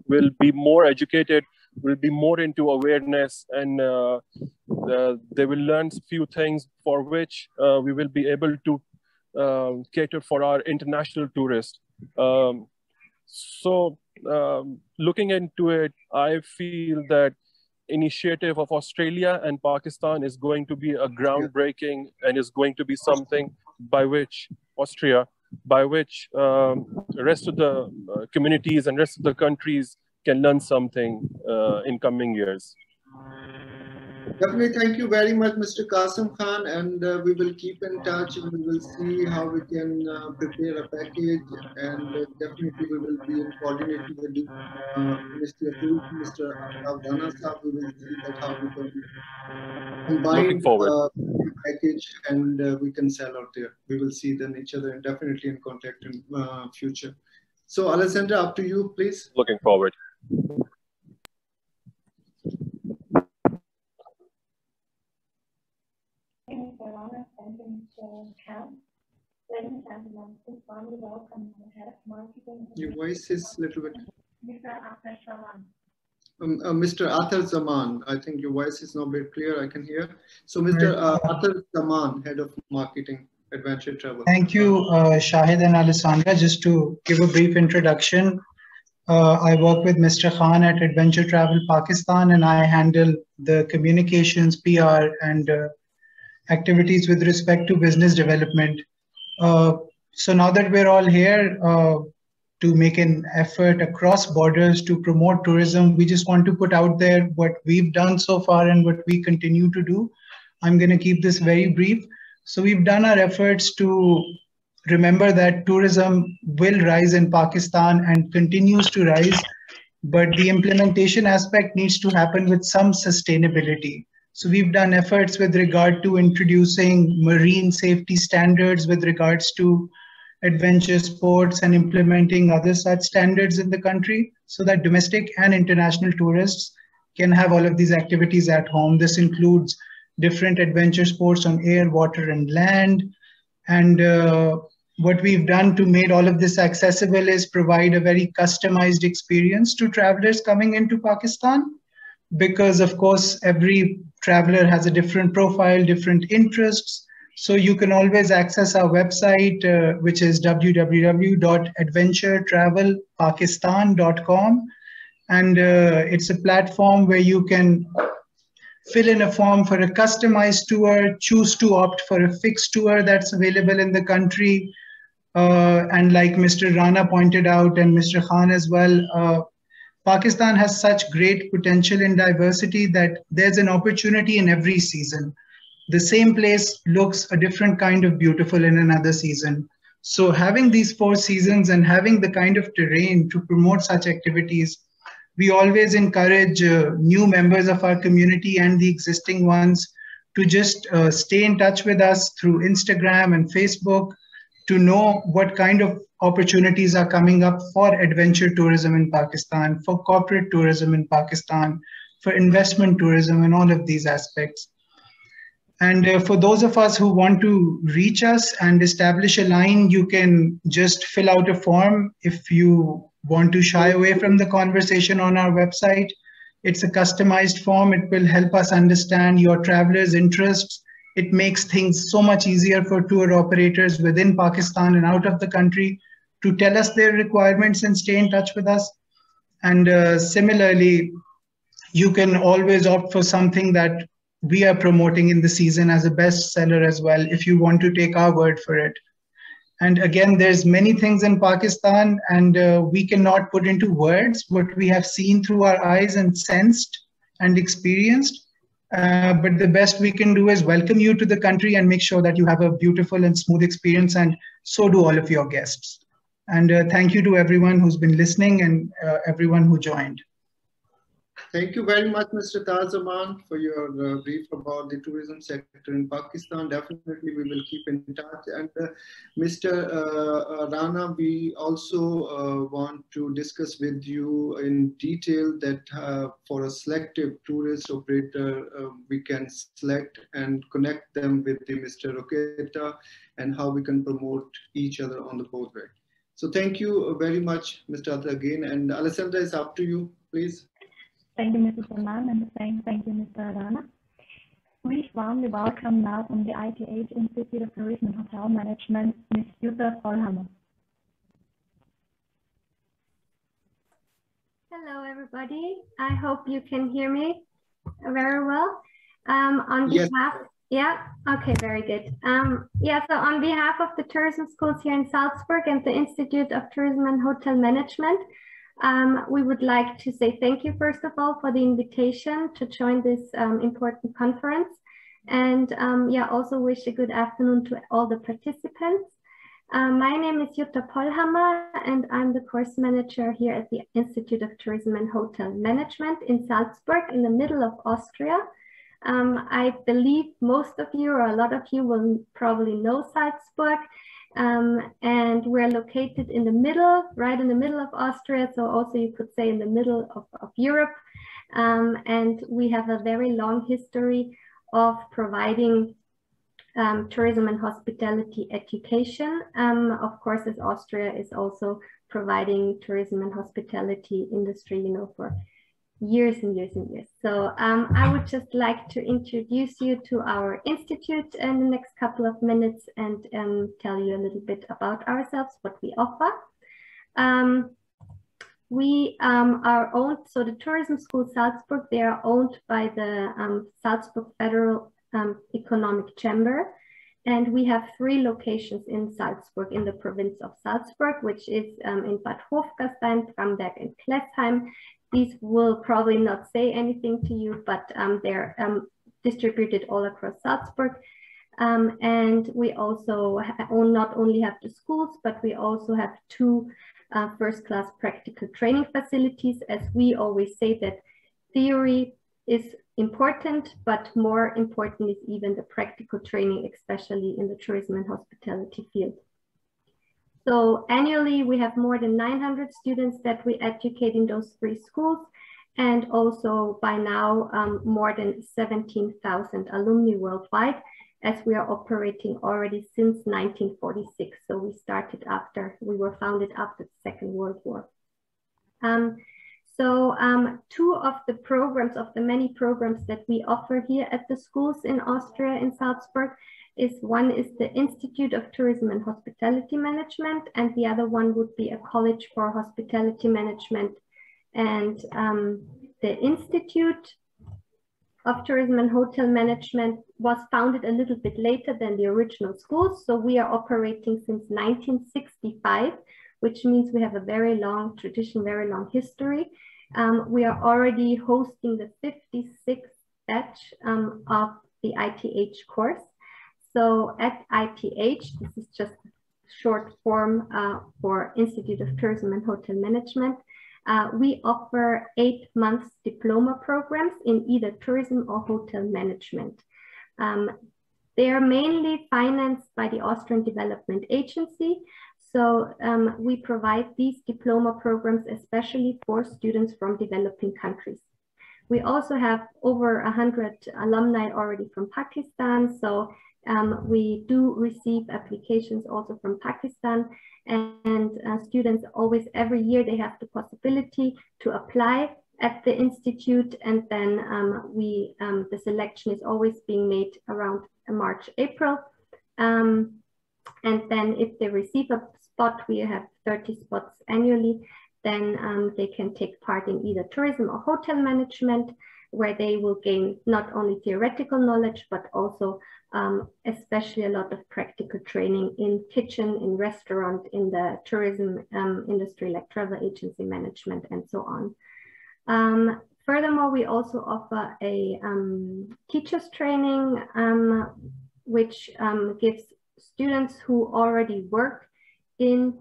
will be more educated, will be more into awareness, and they will learn a few things for which we will be able to cater for our international tourists. So looking into it, I feel that initiative of Australia and Pakistan is going to be a groundbreaking, and is going to be something by which Austria, by which the rest of the communities and rest of the countries can learn something in coming years. Definitely, thank you very much, Mr. Qasim Khan, and we will keep in touch, and we will see how we can prepare a package, and definitely we will be in coordinating with the Ministry of Tourism, Mr. Rana Saab. We will see that how we can combine the package, and we can sell out there. We will see then each other and definitely in contact in future. So Alessandra, up to you, please. Looking forward. Your voice is a little bit. Mr. Athar Zaman, I think your voice is not very clear. I can hear. So Mr. Athar Zaman, Head of Marketing, Adventure Travel. Thank you, Shahid and Alessandra. Just to give a brief introduction, I work with Mr. Khan at Adventure Travel Pakistan, and I handle the communications, PR, and activities with respect to business development. So now that we're all here to make an effort across borders to promote tourism, we just want to put out there what we've done so far and what we continue to do. I'm going to keep this very brief. So we've done our efforts to remember that tourism will rise in Pakistan and continues to rise, but the implementation aspect needs to happen with some sustainability. So we've done efforts with regard to introducing marine safety standards with regards to adventure sports and implementing other such standards in the country so that domestic and international tourists can have all of these activities at home. This includes different adventure sports on air, water, and land. And what we've done to make all of this accessible is provide a very customized experience to travelers coming into Pakistan, because of course, every traveler has a different profile, different interests. So you can always access our website, which is www.adventuretravelpakistan.com. And it's a platform where you can fill in a form for a customized tour, choose to opt for a fixed tour that's available in the country. And like Mr. Rana pointed out, and Mr. Khan as well, Pakistan has such great potential in diversity that there's an opportunity in every season. The same place looks a different kind of beautiful in another season. So having these 4 seasons and having the kind of terrain to promote such activities, we always encourage new members of our community and the existing ones to just stay in touch with us through Instagram and Facebook to know what kind of opportunities are coming up for adventure tourism in Pakistan, for corporate tourism in Pakistan, for investment tourism and all of these aspects. And for those of us who want to reach us and establish a line, you can just fill out a form if you want to shy away from the conversation on our website. It's a customized form. It will help us understand your travelers' interests. It makes things so much easier for tour operators within Pakistan and out of the country to tell us their requirements and stay in touch with us. And similarly, you can always opt for something that we are promoting in the season as a bestseller as well, if you want to take our word for it. And again, there's many things in Pakistan, and we cannot put into words what we have seen through our eyes and sensed and experienced. But the best we can do is welcome you to the country and make sure that you have a beautiful and smooth experience, and so do all of your guests. And thank you to everyone who's been listening and everyone who joined. Thank you very much, Mr. Tazaman, for your brief about the tourism sector in Pakistan. Definitely, we will keep in touch. And Mr. Rana, we also want to discuss with you in detail that for a selective tourist operator, we can select and connect them with the Mr. Roketa and how we can promote each other on the both way. So thank you very much, Mr. Adra, again. And Alessandra, it's up to you, please. Thank you, Mr. Salman, and the same thank you, Mr. Rana. We warmly welcome now from the ITH Institute of Tourism and Hotel Management, Ms. Jutta Vollhammer. Hello, everybody. I hope you can hear me very well. On Yes. behalf, yeah, okay, very good. Yeah, so on behalf of the tourism schools here in Salzburg and the Institute of Tourism and Hotel Management, we would like to say thank you, first of all, for the invitation to join this important conference. And yeah, also wish a good afternoon to all the participants. My name is Jutta Vollhammer, and I'm the course manager here at the Institute of Tourism and Hotel Management in Salzburg, in the middle of Austria. I believe most of you, or a lot of you, will probably know Salzburg. And we're located in the middle, right in the middle of Austria, so also you could say in the middle of Europe. And we have a very long history of providing tourism and hospitality education. Of course, as Austria is also providing tourism and hospitality industry, you know, for years and years and years. So I would just like to introduce you to our institute in the next couple of minutes and tell you a little bit about ourselves, what we offer. We are owned, so the Tourism School Salzburg, they are owned by the Salzburg Federal Economic Chamber. And we have 3 locations in Salzburg, in the province of Salzburg, which is in Bad Hofgastein, Bramberg, and Klessheim. These will probably not say anything to you, but they're distributed all across Salzburg. And we also not only have the schools, but we also have 2 first-class practical training facilities. As we always say, that theory is important, but more important is even the practical training, especially in the tourism and hospitality field. So annually, we have more than 900 students that we educate in those 3 schools. and also by now more than 17,000 alumni worldwide, as we are operating already since 1946. So we started after, we were founded after the Second World War. Two of the programs, of the many programs that we offer here at the schools in Austria, in Salzburg, one is the Institute of Tourism and Hospitality Management, and the other one would be a College for Hospitality Management. And the Institute of Tourism and Hotel Management was founded a little bit later than the original schools. So we are operating since 1965, which means we have a very long tradition, very long history. We are already hosting the 56th batch of the ITH course. So at ITH, this is just short form for Institute of Tourism and Hotel Management, we offer 8 months diploma programs in either tourism or hotel management. They are mainly financed by the Austrian Development Agency. So we provide these diploma programs especially for students from developing countries. We also have over 100 alumni already from Pakistan. So we do receive applications also from Pakistan, and students always, every year, they have the possibility to apply at the institute, and then the selection is always being made around March, April. And then if they receive a spot, we have 30 spots annually, then they can take part in either tourism or hotel management, where they will gain not only theoretical knowledge, but also especially a lot of practical training in kitchen, in restaurant, in the tourism industry, like travel agency management and so on. Furthermore, we also offer a teacher's training, which gives students who already work in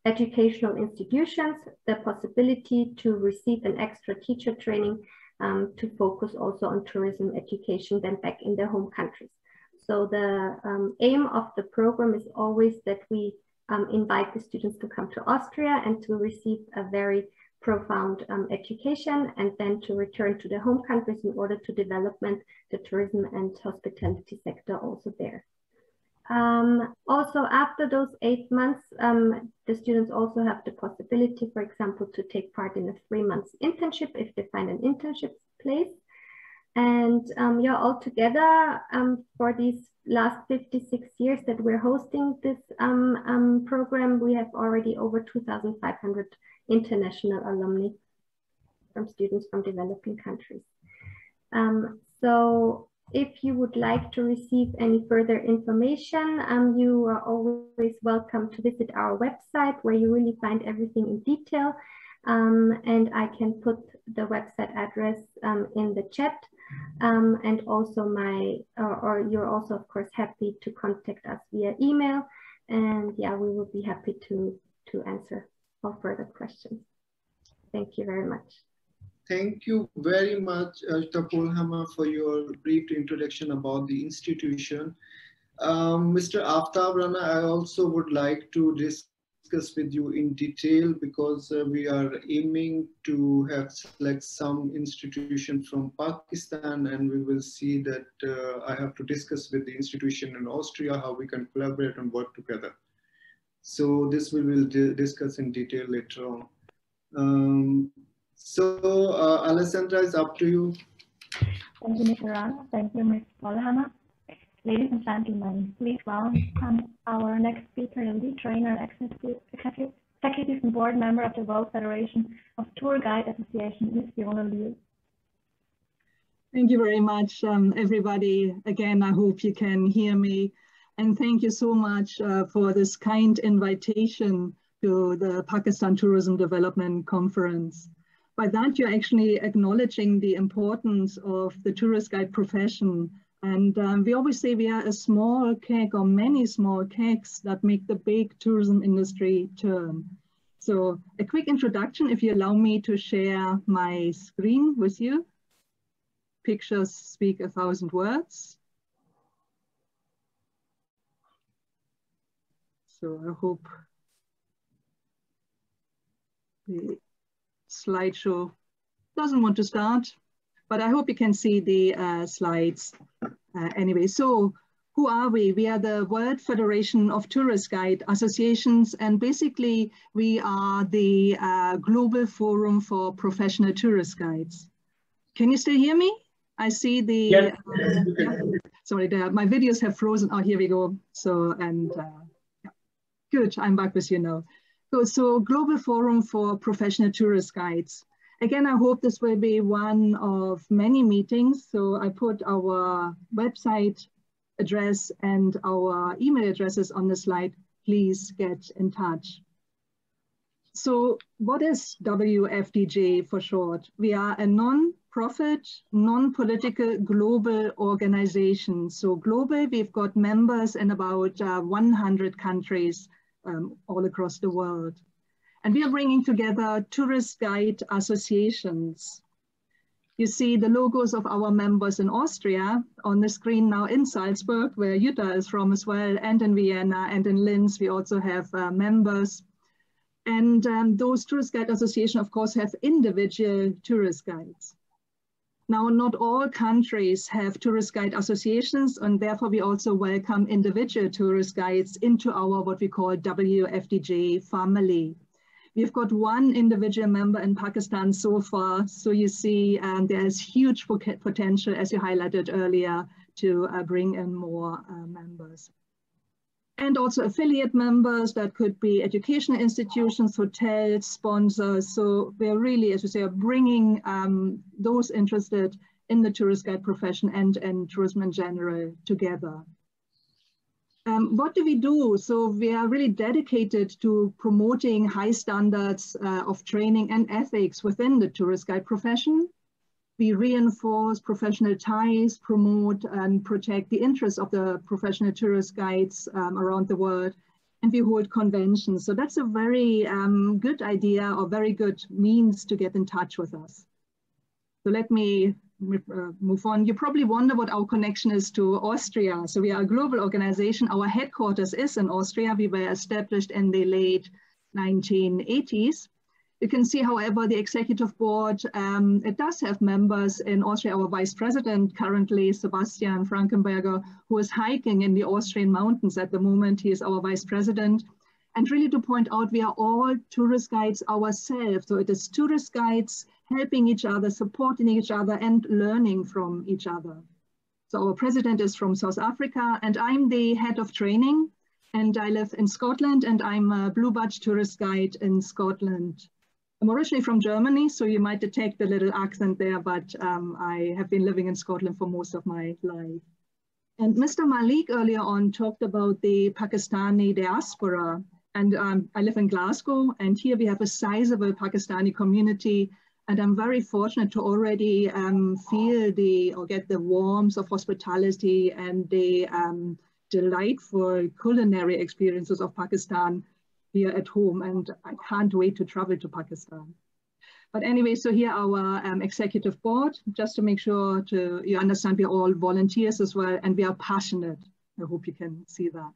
educational institutions the possibility to receive an extra teacher training to focus also on tourism education then back in their home countries. So the aim of the program is always that we invite the students to come to Austria and to receive a very profound education, and then to return to their home countries in order to develop the tourism and hospitality sector also there. Also, after those 8 months, the students also have the possibility, for example, to take part in a 3-month internship if they find an internship place. And yeah, altogether, for these last 56 years that we're hosting this program, we have already over 2,500 international alumni from students from developing countries. So if you would like to receive any further information, you are always welcome to visit our website, where you really find everything in detail. And I can put the website address in the chat. And also you're also, of course, happy to contact us via email. And yeah, we will be happy to answer all further questions. Thank you very much. Thank you very much, Polhammer, for your brief introduction about the institution. Mr. Aftab Rana, I also would like to discuss with you in detail, because we are aiming to select some institution from Pakistan, and we will see that I have to discuss with the institution in Austria how we can collaborate and work together. So this we will discuss in detail later on. So, Alessandra, it's up to you. Thank you, Mr. Rana. Thank you, Ms. Polhammer. Ladies and gentlemen, please welcome our next speaker, lead trainer, executive and board member of the World Federation of Tour Guide Association, Ms. Fiona Liu. Thank you very much, everybody. Again, I hope you can hear me. And thank you so much for this kind invitation to the Pakistan Tourism Development Conference. By that, you're actually acknowledging the importance of the tourist guide profession. And we always say we are a small keg, or many small kegs, that make the big tourism industry turn. So a quick introduction, if you allow me to share my screen with you. Pictures speak 1,000 words. So I hope the slideshow doesn't want to start, but I hope you can see the slides anyway. So who are we? We are the World Federation of Tourist Guide Associations, and basically we are the global forum for professional tourist guides. Can you still hear me? I see the, yeah. Sorry, my videos have frozen. Oh, here we go. So, and yeah. Good, I'm back with you now. So Global Forum for Professional Tourist Guides. Again, I hope this will be one of many meetings. So I put our website address and our email addresses on the slide. Please get in touch. So what is WFDJ for short? We are a non-profit, non-political global organization. So global, we've got members in about 100 countries all across the world. And we are bringing together tourist guide associations. You see the logos of our members in Austria on the screen now in Salzburg, where Jutta is from as well, and in Vienna and in Linz, we also have members. And those tourist guide associations, of course, have individual tourist guides. Now, not all countries have tourist guide associations, and therefore we also welcome individual tourist guides into our what we call WFDJ family. We've got one individual member in Pakistan so far, so you see there's huge potential, as you highlighted earlier, to bring in more members. And also affiliate members, that could be educational institutions, hotels, sponsors. So we're really, as we say, bringing those interested in the tourist guide profession and tourism in general together. What do we do? So we are really dedicated to promoting high standards of training and ethics within the tourist guide profession. We reinforce professional ties, promote and protect the interests of the professional tourist guides around the world, and we hold conventions. So that's a very good idea or very good means to get in touch with us. So let me move on. You probably wonder what our connection is to Austria. So we are a global organization. Our headquarters is in Austria. We were established in the late 1980s. You can see, however, the executive board, it does have members in Austria. Our vice president currently, Sebastian Frankenberger, who is hiking in the Austrian mountains at the moment. He is our vice president. And really to point out, we are all tourist guides ourselves. So it is tourist guides helping each other, supporting each other, and learning from each other. So our president is from South Africa, and I'm the head of training. And I live in Scotland, and I'm a Blue Badge tourist guide in Scotland. I'm originally from Germany, so you might detect a little accent there, but I have been living in Scotland for most of my life. And Mr. Malik earlier on talked about the Pakistani diaspora. And I live in Glasgow, and here we have a sizable Pakistani community. And I'm very fortunate to already feel or get the warmth of hospitality and the delightful culinary experiences of Pakistan here at home, and I can't wait to travel to Pakistan. But anyway, so here our executive board, just to make sure you understand we're all volunteers as well, and we are passionate. I hope you can see that.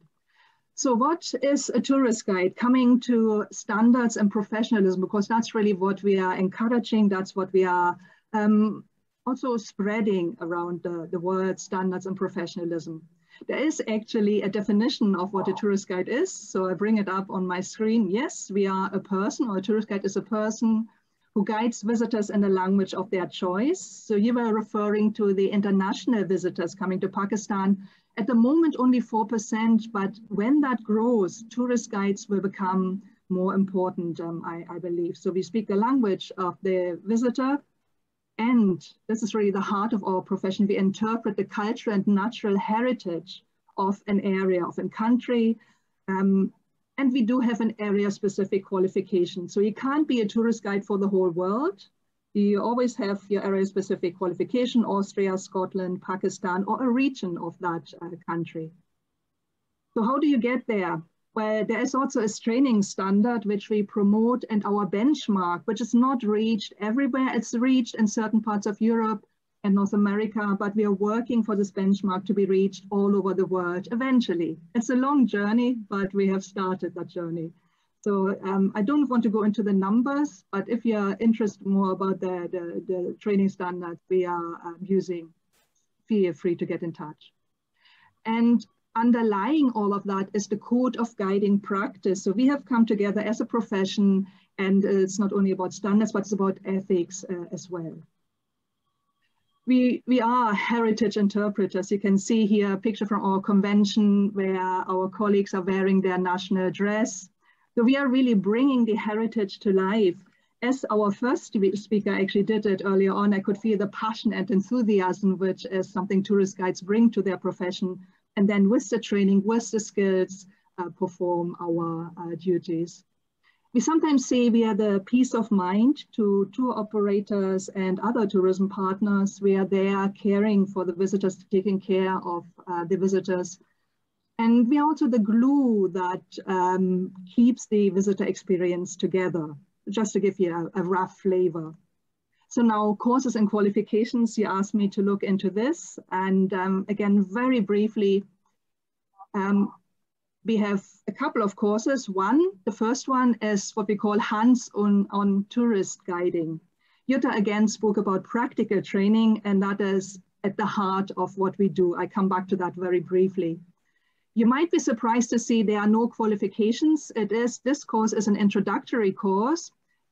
So what is a tourist guide? Coming to standards and professionalism, because that's really what we are encouraging. That's what we are also spreading around the world, standards and professionalism. There is actually a definition of what a tourist guide is. So I bring it up on my screen. Yes, we are a person, or a tourist guide is a person who guides visitors in the language of their choice. So you were referring to the international visitors coming to Pakistan. At the moment, only 4%, but when that grows, tourist guides will become more important, I believe. So we speak the language of the visitor, and this is really the heart of our profession. We interpret the cultural and natural heritage of an area, of a country, and we do have an area-specific qualification. So you can't be a tourist guide for the whole world. You always have your area-specific qualification, Austria, Scotland, Pakistan, or a region of that country. So how do you get there? Well, there is also a training standard which we promote, and our benchmark, which is not reached everywhere. It's reached in certain parts of Europe and North America, but we are working for this benchmark to be reached all over the world eventually. It's a long journey, but we have started that journey. So I don't want to go into the numbers, but if you're interested more about the training standards we are using, feel free to get in touch. And underlying all of that is the code of guiding practice. So we have come together as a profession, and it's not only about standards, but it's about ethics as well. We are heritage interpreters. You can see here a picture from our convention where our colleagues are wearing their national dress. So we are really bringing the heritage to life. As our first speaker actually did it earlier on, I could feel the passion and enthusiasm, which is something tourist guides bring to their profession. And then with the training, with the skills, perform our duties. We sometimes say we are the peace of mind to tour operators and other tourism partners. We are there caring for the visitors, taking care of the visitors. And we are also the glue that keeps the visitor experience together, just to give you a rough flavor. So now courses and qualifications, you asked me to look into this. And again, very briefly, we have a couple of courses. The first one is what we call hands-on tourist guiding. Jutta again spoke about practical training, and that is at the heart of what we do. I come back to that very briefly. You might be surprised to see there are no qualifications. This course is an introductory course,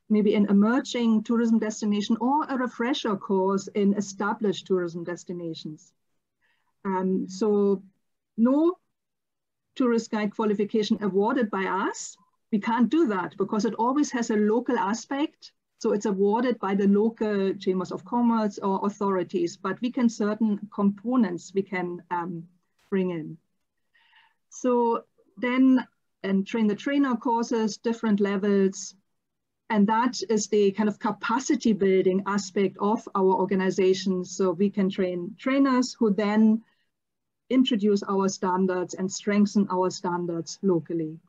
maybe an emerging tourism destination, or a refresher course in established tourism destinations. So no tourist guide qualification awarded by us. We can't do that because it always has a local aspect. So it's awarded by the local chambers of commerce or authorities, but we can certain components we can bring in. So then, and train the trainer courses, different levels. And that is the kind of capacity building aspect of our organization. So we can train trainers who then introduce our standards and strengthen our standards locally.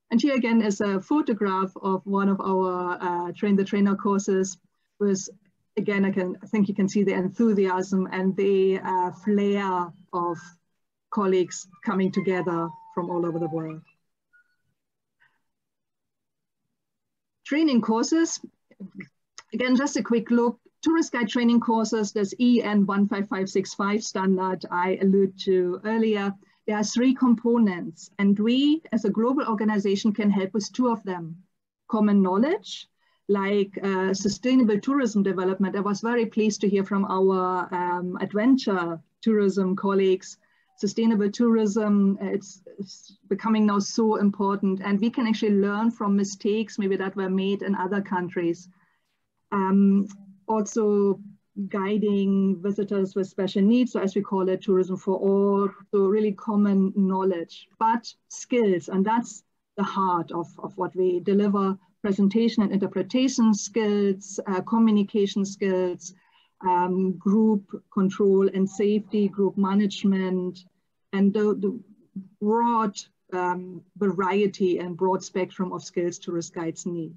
And here again is a photograph of one of our Train the Trainer courses. With, again, I think you can see the enthusiasm and the flair of colleagues coming together from all over the world. Training courses, again, just a quick look. Tourist guide training courses, there's EN 15565 standard I alluded to earlier. There are 3 components, and we as a global organization can help with 2 of them. Common knowledge, like sustainable tourism development. I was very pleased to hear from our adventure tourism colleagues. Sustainable tourism, it's becoming now so important, and we can actually learn from mistakes maybe that were made in other countries. Also guiding visitors with special needs, so as we call it, tourism for all, so really common knowledge, but skills, and that's the heart of what we deliver: presentation and interpretation skills, communication skills, group control and safety, group management, and the broad variety and broad spectrum of skills tourist guides need.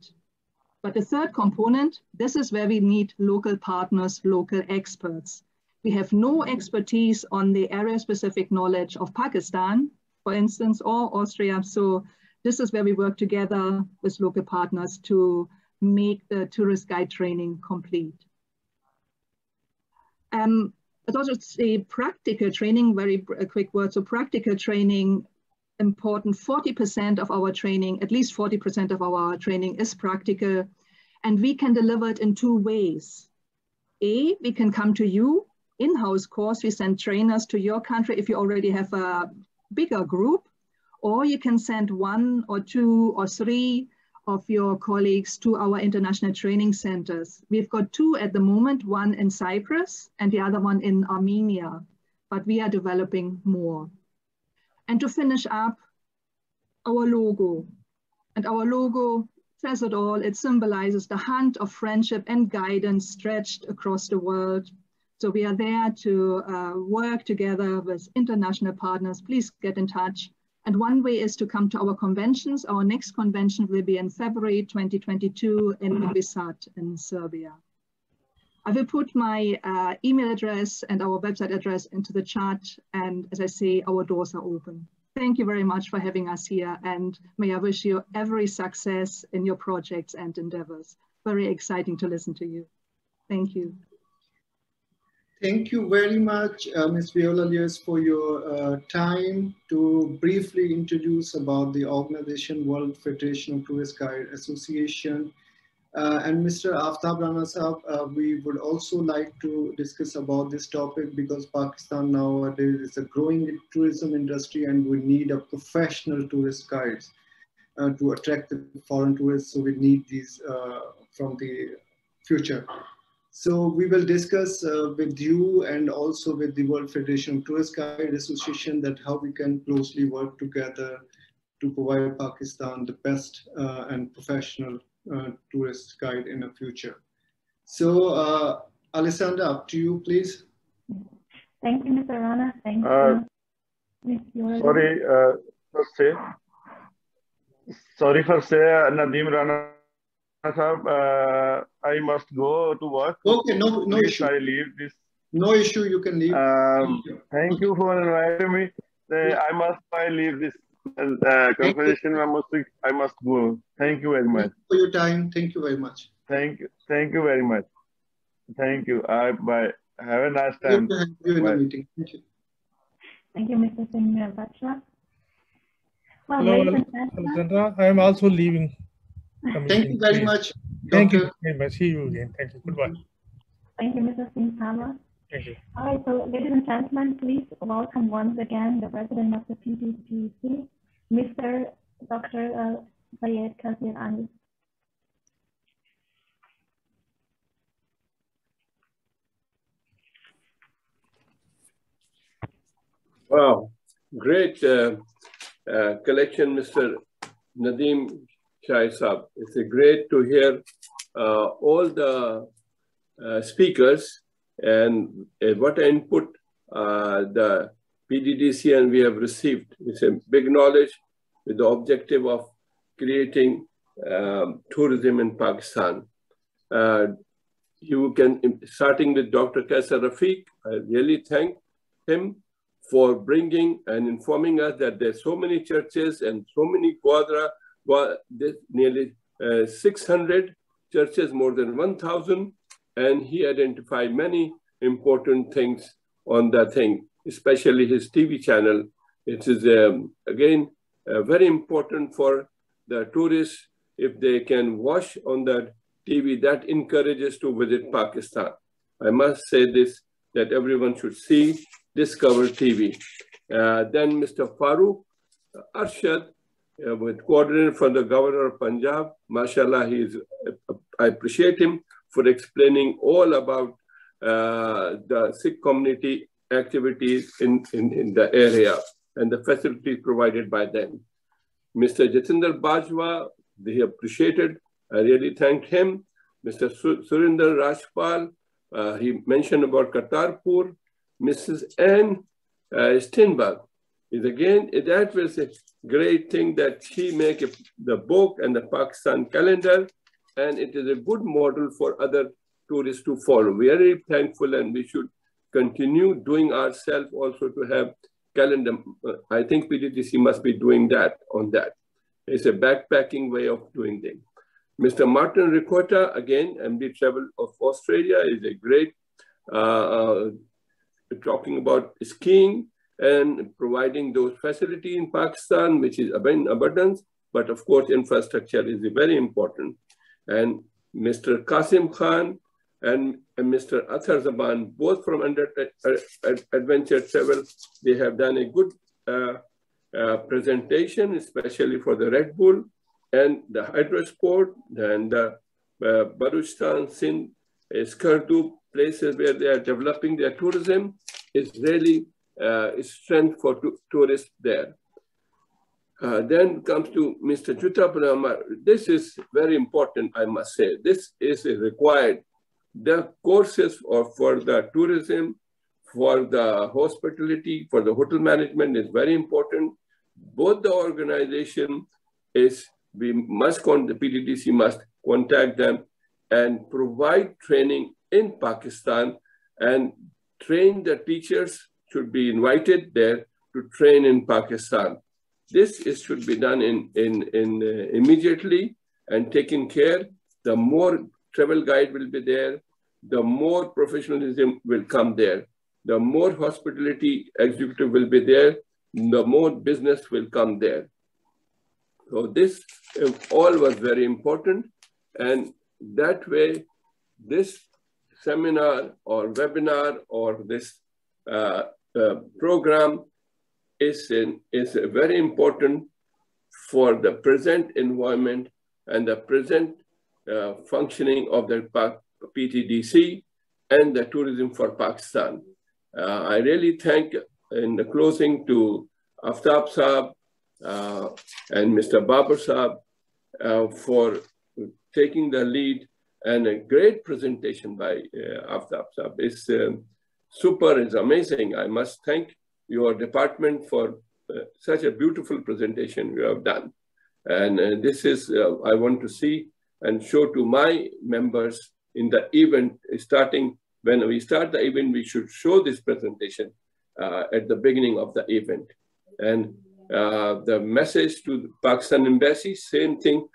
But the third component, this is where we need local partners, local experts. We have no expertise on the area-specific knowledge of Pakistan, for instance, or Austria. So this is where we work together with local partners to make the tourist guide training complete. But also say practical training, very quick word. So practical training, important. 40% of our training, at least 40% of our training is practical, and we can deliver it in 2 ways. A, we can come to you, in-house course, we send trainers to your country if you already have a bigger group, or you can send 1 or 2 or 3 of your colleagues to our international training centers. We've got 2 at the moment, one in Cyprus and the other one in Armenia, but we are developing more. And to finish up, our logo. And our logo says it all. It symbolizes the hand of friendship and guidance stretched across the world. So we are there to work together with international partners. Please get in touch. And one way is to come to our conventions. Our next convention will be in February 2022 in Novi Sad in Serbia. I will put my email address and our website address into the chat. And as I say, our doors are open. Thank you very much for having us here, and may I wish you every success in your projects and endeavors. Very exciting to listen to you. Thank you. Thank you very much, Ms. Viola Lewis, for your time to briefly introduce about the organization World Federation of Tourist Guide Association. And Mr. Aftab Rana Sahab, we would also like to discuss about this topic because Pakistan nowadays is a growing tourism industry and we need a professional tourist guides to attract the foreign tourists. So we need these from the future. So we will discuss with you and also with the World Federation of Tourist Guide Association that how we can closely work together to provide Pakistan the best and professional tourist guide in the future. So, Alessandra, up to you, please. Thank you, Mr. Rana. Thank you. Sorry for say, Nadeem Rana Sahab, I must go to work. Okay, no issue. I leave this. No issue, you can leave. Thank you for inviting me. I leave this conversation. I must go. Thank you very much. Thank you for your time. Thank you very much. Thank you. Thank you very much. Thank you. Bye. Have a nice time. Good to have you in the meeting. Thank you. Thank you, Mr. Singh Bachwa. Well, hello, Alexandra. I am also leaving. Thank you very much. Thank you very much. See you again. Thank you. Goodbye. Thank you, Mr. Singh Bachwa. Thank you. All right, so ladies and gentlemen, please welcome once again the president of the PTDC, Mr. Dr. Syed Kasir Ali. Wow, great collection, Mr. Nadeem Shah Saab. It's great to hear all the speakers and what input the PTDC and we have received. It's a big knowledge with the objective of creating tourism in Pakistan. You can, starting with Dr. Kaisar Rafiq, I really thank him for bringing and informing us that there's so many churches and so many quadra, nearly 600 churches, more than 1,000, and he identified many important things on that thing, especially his TV channel. It is, again, very important for the tourists if they can watch on that TV. That encourages to visit Pakistan. I must say this, that everyone should see Discover TV. Then Mr. Farooq Arshad, with coordinator from the Governor of Punjab. Mashallah, I appreciate him for explaining all about the Sikh community activities in the area and the facilities provided by them. Mr. Jatinder Bajwa, they appreciated. I really thanked him. Mr. Surinder Rajpal, he mentioned about Kartarpur. Mrs. Anne Steinberg is again, that was a great thing that she make the book and the Pakistan calendar, and it is a good model for other tourists to follow. We are very thankful and we should continue doing ourselves also to have calendar. I think PTDC must be doing that on that. It's a backpacking way of doing things. Mr. Martin Ricotta, again, MD Travel of Australia, is a great talking about skiing and providing those facilities in Pakistan, which is in abundance, but of course, infrastructure is very important. And Mr. Qasim Khan and Mr. Athar Zaman, both from Adventure Travel, they have done a good presentation, especially for the Red Bull and the Hydrosport and the Baluchistan, Sindh, Skardu, places where they are developing their tourism is really strength for tourists there. Then comes to Mr. Juta Pramar. This is very important, I must say. This is required. The courses for the tourism, for the hospitality, for the hotel management is very important. Both the organization is, the PTDC must contact them and provide training in Pakistan, and train the teachers should be invited there to train in Pakistan. this should be done immediately and taken care. The more travel guide will be there, the more professionalism will come there. The more hospitality executive will be there, the more business will come there. So this all was very important. And that way, this seminar or webinar or this program is very important for the present environment and the present functioning of the PTDC and the tourism for Pakistan. I really thank in the closing to Aftab Saab and Mr. Babar Saab for taking the lead, and a great presentation by Aftab Saab. It's super, it's amazing. I must thank your department for such a beautiful presentation you have done. And this is, I want to see and show to my members in the event starting. When we start the event, we should show this presentation at the beginning of the event. And the message to the Pakistan Embassy, same thing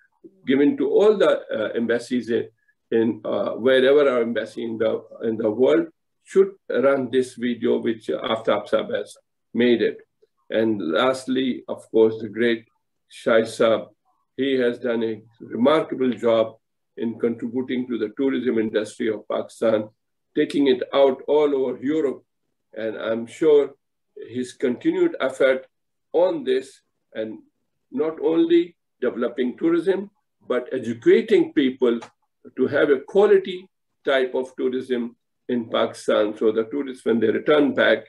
given to all the embassies in wherever our embassy in the world should run this video, which Aftab Saab has made it. And lastly, of course, the great Shahid Saab, he has done a remarkable job in contributing to the tourism industry of Pakistan, taking it out all over Europe. And I'm sure his continued effort on this, and not only developing tourism, but educating people to have a quality type of tourism in Pakistan. So the tourists, when they return back,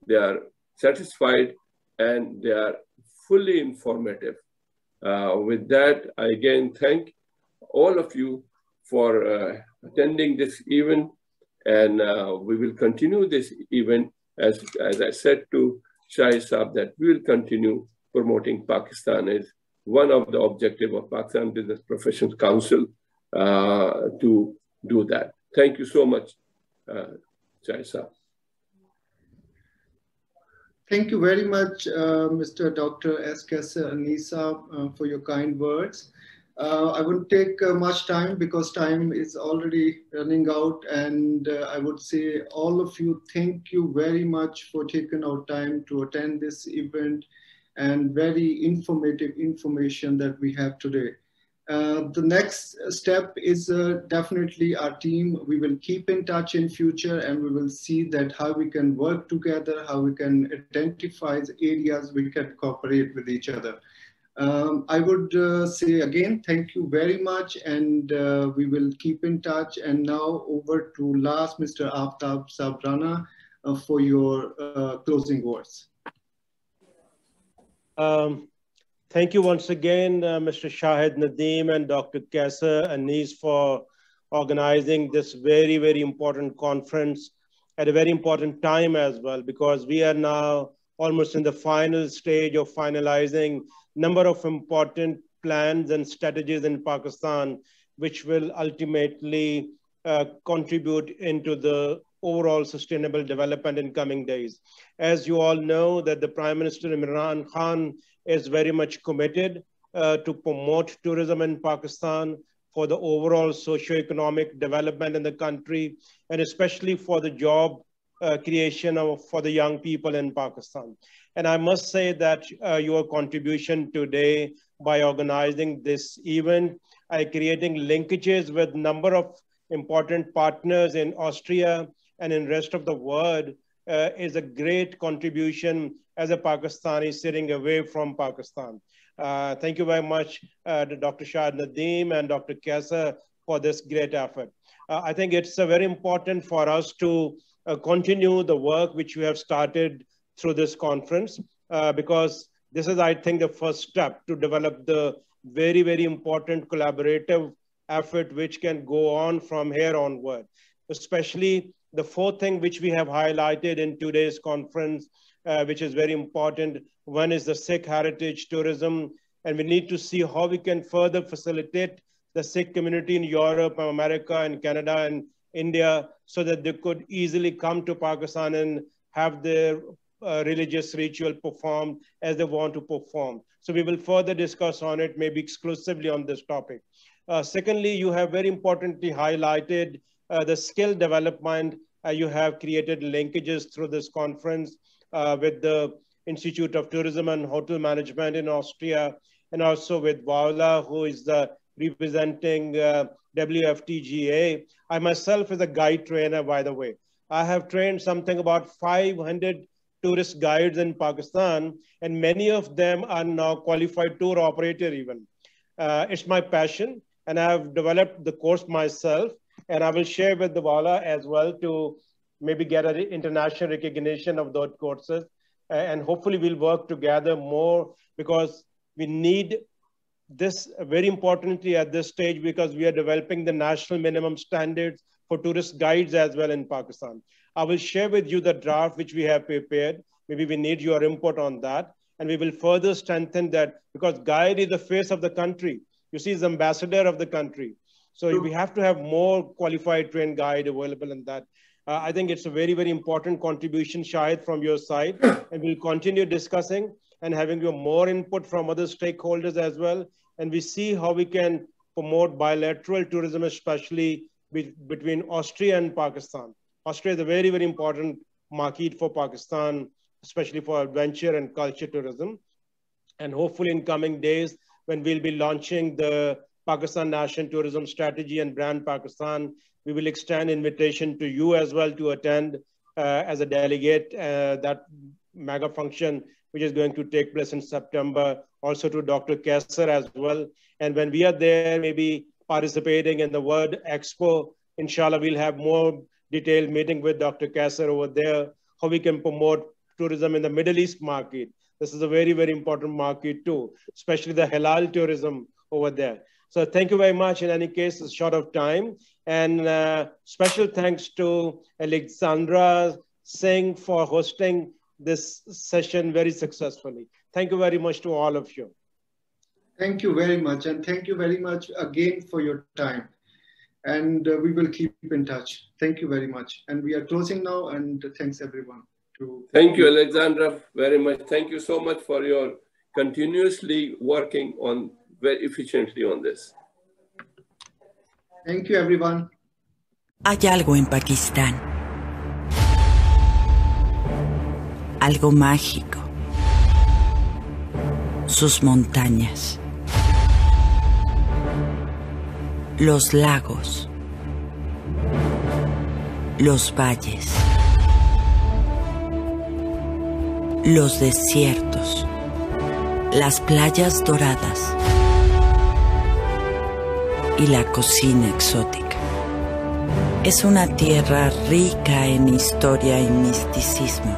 they are satisfied and they are fully informative. With that, I again thank all of you for attending this event, and we will continue this event as I said to Shahid Saab, that we will continue promoting Pakistan as one of the objectives of Pakistan Business Professionals Council to do that. Thank you so much, Shahid Saab. Thank you very much, Mr. Dr. S. Kassar Anisa, for your kind words. I wouldn't take much time because time is already running out, and I would say all of you, thank you very much for taking our time to attend this event and very informative information that we have today. The next step is definitely our team. We will keep in touch in future, and we will see that how we can work together, how we can identify the areas we can cooperate with each other. I would say again, thank you very much, and we will keep in touch. And now over to last, Mr. Aftab Saab Rana, for your closing words. Thank you once again, Mr. Shahid Nadeem and Dr. Kassar Anis, for organizing this very, very important conference at a very important time as well, because we are now almost in the final stage of finalizing number of important plans and strategies in Pakistan, which will ultimately contribute into the overall sustainable development in coming days. As you all know, that the Prime Minister Imran Khan is very much committed to promote tourism in Pakistan for the overall socio-economic development in the country, and especially for the job creation for the young people in Pakistan. And I must say that your contribution today by organizing this event, creating linkages with number of important partners in Austria and in rest of the world is a great contribution as a Pakistani sitting away from Pakistan. Thank you very much to Dr. Shahid Nadeem and Dr. Kassar for this great effort. I think it's very important for us to continue the work which we have started through this conference, because this is, I think, the first step to develop the very, very important collaborative effort which can go on from here onward. Especially the fourth thing which we have highlighted in today's conference, which is very important. One is the Sikh heritage tourism, and we need to see how we can further facilitate the Sikh community in Europe, America, and Canada, and India, so that they could easily come to Pakistan and have their religious ritual performed as they want to perform. So we will further discuss on it, maybe exclusively on this topic. Secondly, you have very importantly highlighted the skill development. You have created linkages through this conference with the Institute of Tourism and Hotel Management in Austria, and also with Vaula, who is the representing WFTGA. I myself is a guide trainer, by the way. I have trained something about 500 tourist guides in Pakistan, and many of them are now qualified tour operator even. It's my passion, and I have developed the course myself, and I will share with the Vaula as well to maybe get an international recognition of those courses. And hopefully we'll work together more, because we need this very importantly at this stage, because we are developing the national minimum standards for tourist guides as well in Pakistan. I will share with you the draft which we have prepared. Maybe we need your input on that. And we will further strengthen that, because guide is the face of the country. You see, is the ambassador of the country. So we have to have more qualified trained guide available in that. I think it's a very, very important contribution, Shahid, from your side. And we'll continue discussing and having your more input from other stakeholders as well. And we see how we can promote bilateral tourism, especially between Austria and Pakistan. Austria is a very, very important market for Pakistan, especially for adventure and culture tourism. And hopefully in coming days, when we'll be launching the Pakistan National Tourism Strategy and Brand Pakistan, we will extend invitation to you as well to attend as a delegate that mega function, which is going to take place in September, also to Dr. Kesser as well. And when we are there, maybe participating in the World Expo, inshallah, we'll have more detailed meeting with Dr. Kesser over there, how we can promote tourism in the Middle East market. This is a very, very important market too, especially the halal tourism over there. So thank you very much. In any case, it's short of time. And special thanks to Alexandra Singh for hosting this session very successfully. Thank you very much to all of you. Thank you very much. And thank you very much again for your time. And we will keep in touch. Thank you very much. And we are closing now, and thanks everyone. Thank you, Alexandra, very much. Thank you so much for your continuously working on very efficiently on this. Thank you, everyone. Hay algo en Pakistán. Algo mágico. Sus montañas. Los lagos. Los valles. Los desiertos. Las playas doradas. Y la cocina exótica. Es una tierra rica en historia y misticismo.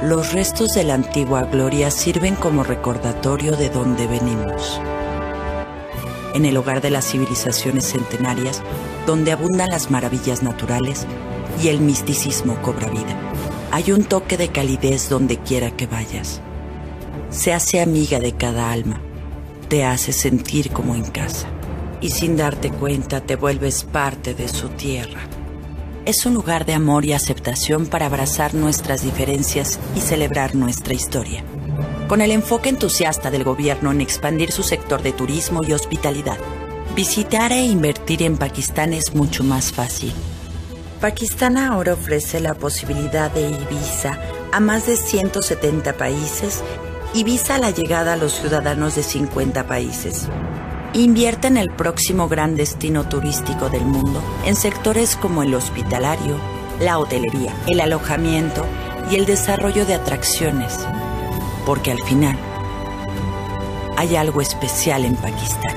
Los restos de la antigua gloria sirven como recordatorio de dónde venimos. En el hogar de las civilizaciones centenarias, donde abundan las maravillas naturales y el misticismo cobra vida, hay un toque de calidez donde quiera que vayas. Se hace amiga de cada alma, te hace sentir como en casa. Y sin darte cuenta te vuelves parte de su tierra. Es un lugar de amor y aceptación para abrazar nuestras diferencias y celebrar nuestra historia. Con el enfoque entusiasta del gobierno en expandir su sector de turismo y hospitalidad, visitar e invertir en Pakistán es mucho más fácil. Pakistán ahora ofrece la posibilidad de e-visa a más de 170 países y visa la llegada a los ciudadanos de 50 países. Invierte en el próximo gran destino turístico del mundo en sectores como el hospitalario, la hotelería, el alojamiento y el desarrollo de atracciones, porque al final hay algo especial en Pakistán.